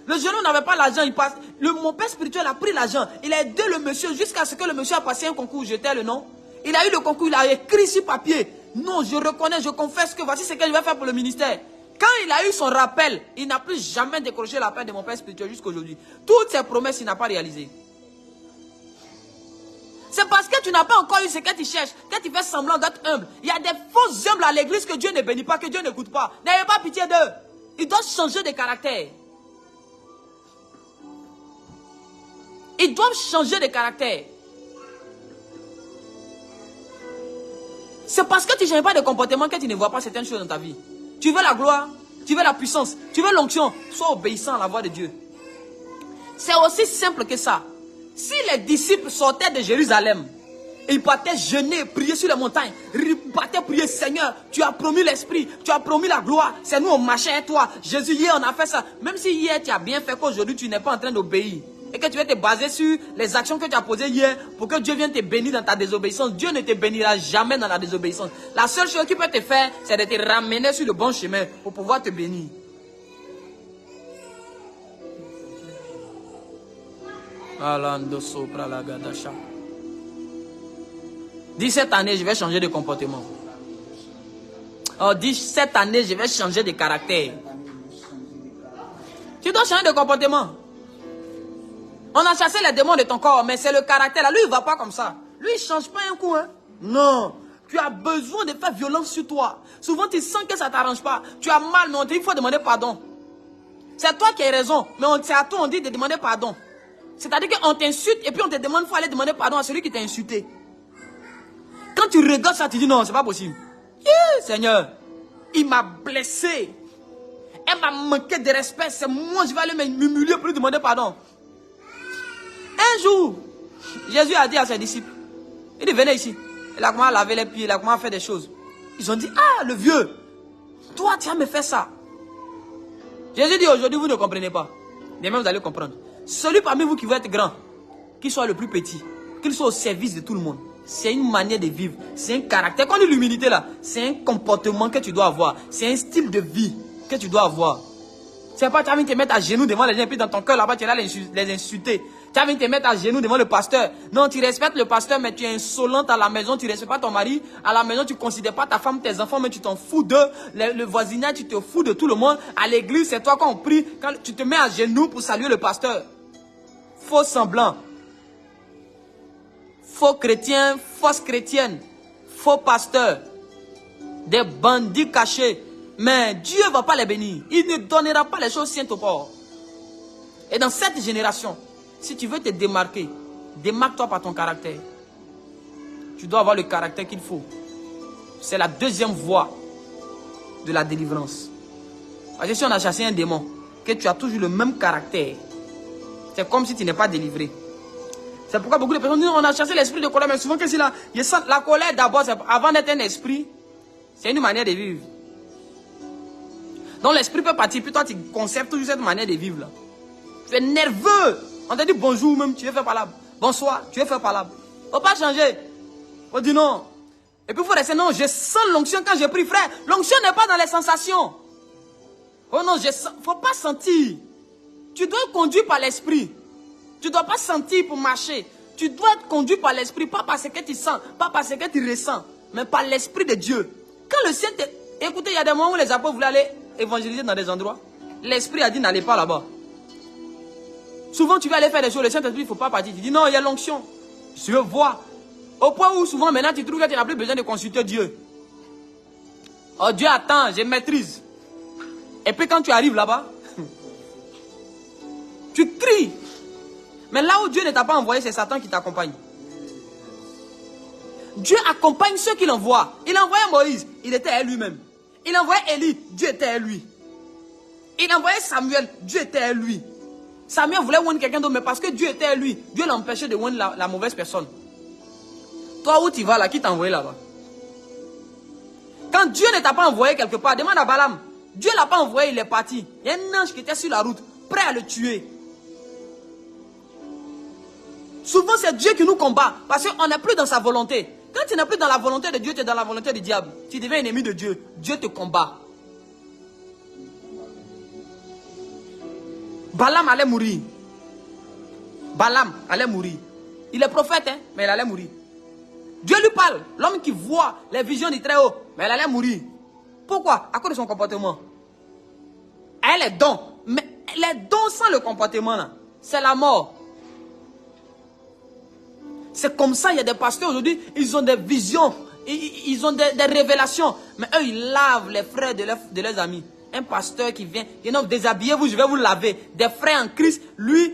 Le jeune homme n'avait pas l'argent, il passe. Mon père spirituel a pris l'argent. Il a aidé le monsieur jusqu'à ce que le monsieur a passé un concours. J'étais le nom. Il a eu le concours, il a écrit sur papier. Non, je reconnais, je confesse que voici ce que je vais faire pour le ministère. Quand il a eu son rappel, il n'a plus jamais décroché l'appel de mon père spirituel jusqu'aujourd'hui. Toutes ses promesses, il n'a pas réalisé. C'est parce que tu n'as pas encore eu ce que tu cherches, que tu fais semblant d'être humble. Il y a des faux humbles à l'église que Dieu ne bénit pas, que Dieu n'écoute pas. N'ayez pas pitié d'eux. Ils doivent changer de caractère. Ils doivent changer de caractère. C'est parce que tu ne changes pas de comportement que tu ne vois pas certaines choses dans ta vie. Tu veux la gloire, tu veux la puissance, tu veux l'onction, sois obéissant à la voix de Dieu. C'est aussi simple que ça. Si les disciples sortaient de Jérusalem, ils partaient jeûner, prier sur les montagnes, ils partaient prier, Seigneur, tu as promis l'esprit, tu as promis la gloire, c'est nous on marchait et toi. Jésus, hier on a fait ça. Même si hier tu as bien fait qu'aujourd'hui tu n'es pas en train d'obéir. Et que tu vas te baser sur les actions que tu as posées hier pour que Dieu vienne te bénir dans ta désobéissance. Dieu ne te bénira jamais dans la désobéissance. La seule chose qu'il peut te faire, c'est de te ramener sur le bon chemin pour pouvoir te bénir. Dis cette année, je vais changer de comportement. Oh, dis cette année, je vais changer de caractère. Tu dois changer de comportement. On a chassé les démons de ton corps, mais c'est le caractère. Là, lui, il ne va pas comme ça. Lui, il ne change pas un coup. Hein? Non. Tu as besoin de faire violence sur toi. Souvent, tu sens que ça ne t'arrange pas. Tu as mal, mais on te dit qu'il faut demander pardon. C'est toi qui as raison, mais c'est à toi on dit de demander pardon. C'est-à-dire qu'on t'insulte et puis on te demande, il faut aller demander pardon à celui qui t'a insulté. Quand tu regardes ça, tu dis non, c'est pas possible. Seigneur, il m'a blessé. Elle m'a manqué de respect. C'est moi, je vais aller m'humilier pour lui demander pardon. Un jour, Jésus a dit à ses disciples, il dit venez ici. Il a commencé à laver les pieds, il a commencé à faire des choses. Ils ont dit, ah le vieux, toi tu vas me faire ça. Jésus dit aujourd'hui vous ne comprenez pas. Demain vous allez comprendre. Celui parmi vous qui veut être grand, qu'il soit le plus petit, qu'il soit au service de tout le monde. C'est une manière de vivre, c'est un caractère. Quand on dit l'humilité là, c'est un comportement que tu dois avoir. C'est un style de vie que tu dois avoir. C'est pas tu vas venir te mettre à genoux devant les gens et puis dans ton cœur là-bas tu vas les insulter. Tu vas venir te mettre à genoux devant le pasteur. Non, tu respectes le pasteur mais tu es insolente à la maison, tu ne respectes pas ton mari. À la maison tu ne considères pas ta femme, tes enfants, mais tu t'en fous d'eux. Le voisinage, tu te fous de tout le monde. À l'église, c'est toi quand on prie, quand tu te mets à genoux pour saluer le pasteur. Faux semblant. Faux chrétien, fausse chrétienne. Faux pasteur. Des bandits cachés. Mais Dieu ne va pas les bénir. Il ne donnera pas les choses saintes au port. Et dans cette génération, si tu veux te démarquer, démarque-toi par ton caractère. Tu dois avoir le caractère qu'il faut. C'est la deuxième voie de la délivrance. Parce que si on a chassé un démon, que tu as toujours le même caractère, c'est comme si tu n'es pas délivré. C'est pourquoi beaucoup de personnes disent on a chassé l'esprit de colère, mais souvent que c'est là, la colère d'abord, avant d'être un esprit, c'est une manière de vivre. Donc l'esprit peut partir, puis toi tu conserves toujours cette manière de vivre là. Tu es nerveux. On te dit bonjour même, tu veux faire palabre. Bonsoir, tu veux faire palabre. Faut pas changer. Faut dire non. Et puis il faut rester, non, je sens l'onction quand je prie, frère. L'onction n'est pas dans les sensations. Oh non, faut pas sentir. Tu dois être conduit par l'esprit. Tu ne dois pas sentir pour marcher. Tu dois être conduit par l'esprit, pas parce que tu sens, pas parce que tu ressens, mais par l'esprit de Dieu. Quand le Saint... Écoutez, il y a des moments où les apôtres voulaient aller évangéliser dans des endroits. L'esprit a dit n'allez pas là-bas. Souvent tu vas aller faire des choses, le Saint-Esprit il ne faut pas partir. Tu dis non, il y a l'onction. Je veux voir. Au point où souvent maintenant tu trouves que tu n'as plus besoin de consulter Dieu. Oh Dieu attend, je maîtrise. Et puis quand tu arrives là-bas, tu cries. Mais là où Dieu ne t'a pas envoyé, c'est Satan qui t'accompagne. Dieu accompagne ceux qu'il envoie. Il a envoyé Moïse, il était à lui-même. Il a envoyé Élie, Dieu était à lui. Il a envoyé Samuel, Dieu était à lui. Samuel voulait oindre quelqu'un d'autre, mais parce que Dieu était à lui, Dieu l'empêchait de oindre la mauvaise personne. Toi où tu vas là, qui t'a envoyé là-bas? Quand Dieu ne t'a pas envoyé quelque part, demande à Balaam. Dieu ne l'a pas envoyé, il est parti. Il y a un ange qui était sur la route, prêt à le tuer. Souvent c'est Dieu qui nous combat, parce qu'on n'est plus dans sa volonté. Quand tu n'es plus dans la volonté de Dieu, tu es dans la volonté du diable. Tu deviens ennemi de Dieu. Dieu te combat. Balaam allait mourir. Balaam allait mourir. Il est prophète, hein, mais il allait mourir. Dieu lui parle. L'homme qui voit les visions du Très-Haut, mais il allait mourir. Pourquoi? À cause de son comportement. Elle est dons. Mais les dons sans le comportement, là, c'est la mort. C'est comme ça, il y a des pasteurs aujourd'hui, ils ont des visions, ils ont des révélations. Mais eux, ils lavent les frères de leurs amis. Un pasteur qui vient, il dit non, déshabillez-vous, je vais vous laver. Des frères en Christ, lui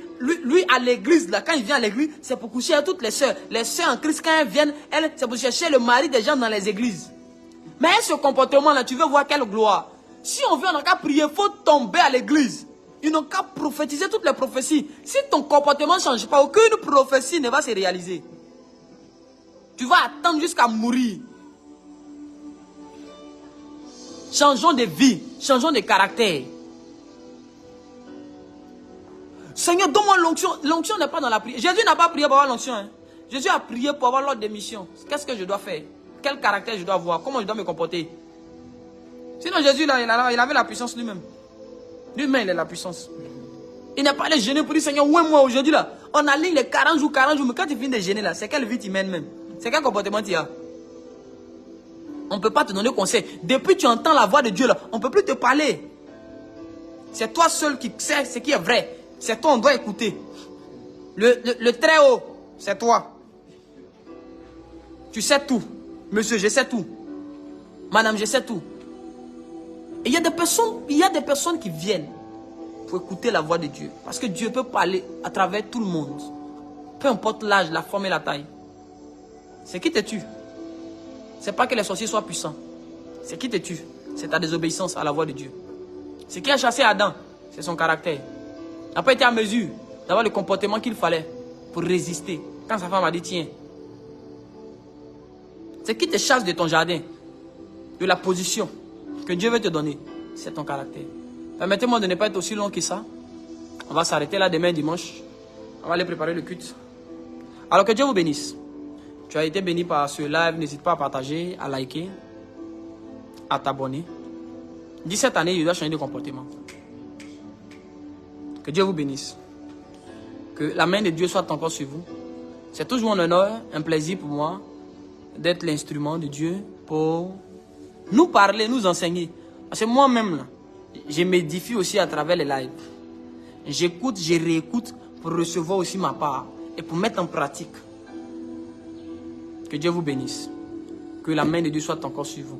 à l'église, là, quand il vient à l'église, c'est pour coucher à toutes les sœurs. Les sœurs en Christ, quand elles viennent, c'est pour chercher le mari des gens dans les églises. Mais ce comportement-là, tu veux voir quelle gloire. Si on veut, on n'a qu'à prier, il faut tomber à l'église. Ils n'ont qu'à prophétiser toutes les prophéties. Si ton comportement ne change pas, aucune prophétie ne va se réaliser. Tu vas attendre jusqu'à mourir. Changeons de vie, changeons de caractère. Seigneur, donne-moi l'onction. L'onction n'est pas dans la prière. Jésus n'a pas prié pour avoir l'onction. Hein. Jésus a prié pour avoir l'ordre de mission. Qu'est-ce que je dois faire? Quel caractère je dois avoir? Comment je dois me comporter? Sinon Jésus, là, il avait la puissance lui-même. Lui-même, il a la puissance. Il n'a pas les gêner pour dire, Seigneur, où est moi aujourd'hui là? On aligne les 40 jours, mais quand tu finis de gêner là, c'est quelle vie tu mènes même? C'est quel comportement tu as? On ne peut pas te donner conseil. Depuis que tu entends la voix de Dieu là, on ne peut plus te parler. C'est toi seul qui sais ce qui est vrai. C'est toi, on doit écouter. Le très haut, c'est toi. Tu sais tout. Monsieur, je sais tout. Madame, je sais tout. Et il y a des personnes qui viennent pour écouter la voix de Dieu. Parce que Dieu peut parler à travers tout le monde. Peu importe l'âge, la forme et la taille. C'est qui te tue. C'est pas que les sorciers soient puissants. C'est qui te tue. C'est ta désobéissance à la voix de Dieu. Ce qui a chassé Adam, c'est son caractère. Il n'a pas été à mesure d'avoir le comportement qu'il fallait pour résister. Quand sa femme a dit, tiens, ce qui te chasse de ton jardin, de la position que Dieu veut te donner, c'est ton caractère. Permettez-moi de ne pas être aussi long que ça. On va s'arrêter là demain dimanche. On va aller préparer le culte. Alors que Dieu vous bénisse. Tu as été béni par ce live. N'hésite pas à partager, à liker, à t'abonner. Dis cette année, je dois changer de comportement. Que Dieu vous bénisse. Que la main de Dieu soit encore sur vous. C'est toujours un honneur, un plaisir pour moi d'être l'instrument de Dieu pour nous parler, nous enseigner. Parce que moi-même, là, je m'édifie aussi à travers les lives. J'écoute, je réécoute pour recevoir aussi ma part et pour mettre en pratique. Que Dieu vous bénisse. Que la main de Dieu soit encore sur vous.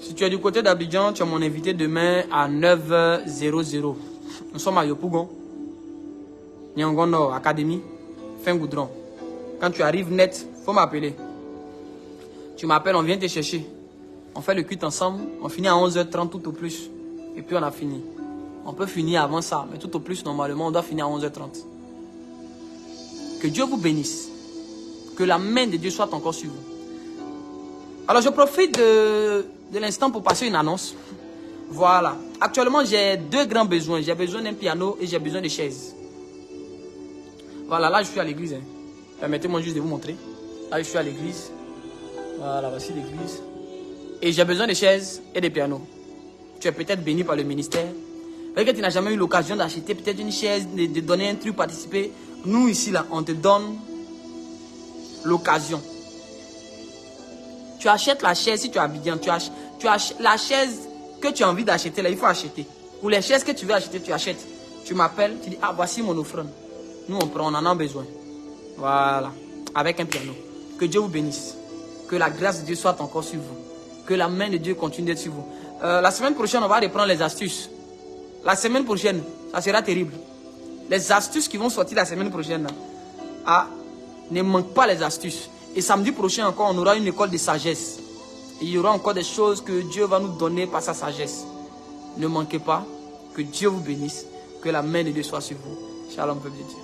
Si tu es du côté d'Abidjan, tu es mon invité demain à 9h00. Nous sommes à Yopougon, Nyangono Academy, fin Goudron. Quand tu arrives net, il faut m'appeler. Tu m'appelles, on vient te chercher. On fait le culte ensemble, on finit à 11h30 tout au plus. Et puis on a fini. On peut finir avant ça, mais tout au plus, normalement, on doit finir à 11h30. Que Dieu vous bénisse. Que la main de Dieu soit encore sur vous. Alors je profite de l'instant pour passer une annonce. Voilà. Actuellement, j'ai deux grands besoins. J'ai besoin d'un piano et j'ai besoin de chaises. Voilà, là je suis à l'église. Hein. Permettez-moi juste de vous montrer. Là je suis à l'église. Voilà, voici l'église. Et j'ai besoin de chaises et de pianos. Tu es peut-être béni par le ministère. Peut-être que tu n'as jamais eu l'occasion d'acheter peut-être une chaise, de donner un truc, participer. Nous ici, là, on te donne l'occasion. Tu achètes la chaise si tu es Abidjan. Tu achètes la chaise que tu as envie d'acheter, là, il faut acheter. Pour les chaises que tu veux acheter, tu achètes. Tu m'appelles, tu dis, ah, voici mon offrande. Nous, on prend, on en a besoin. Voilà. Avec un piano. Que Dieu vous bénisse. Que la grâce de Dieu soit encore sur vous. Que la main de Dieu continue d'être sur vous. La semaine prochaine, on va reprendre les astuces. La semaine prochaine, ça sera terrible. Les astuces qui vont sortir la semaine prochaine, là, ah, ne manque pas les astuces. Et samedi prochain encore, on aura une école de sagesse. Et il y aura encore des choses que Dieu va nous donner par sa sagesse. Ne manquez pas. Que Dieu vous bénisse. Que la main de Dieu soit sur vous. Shalom, peuple de Dieu.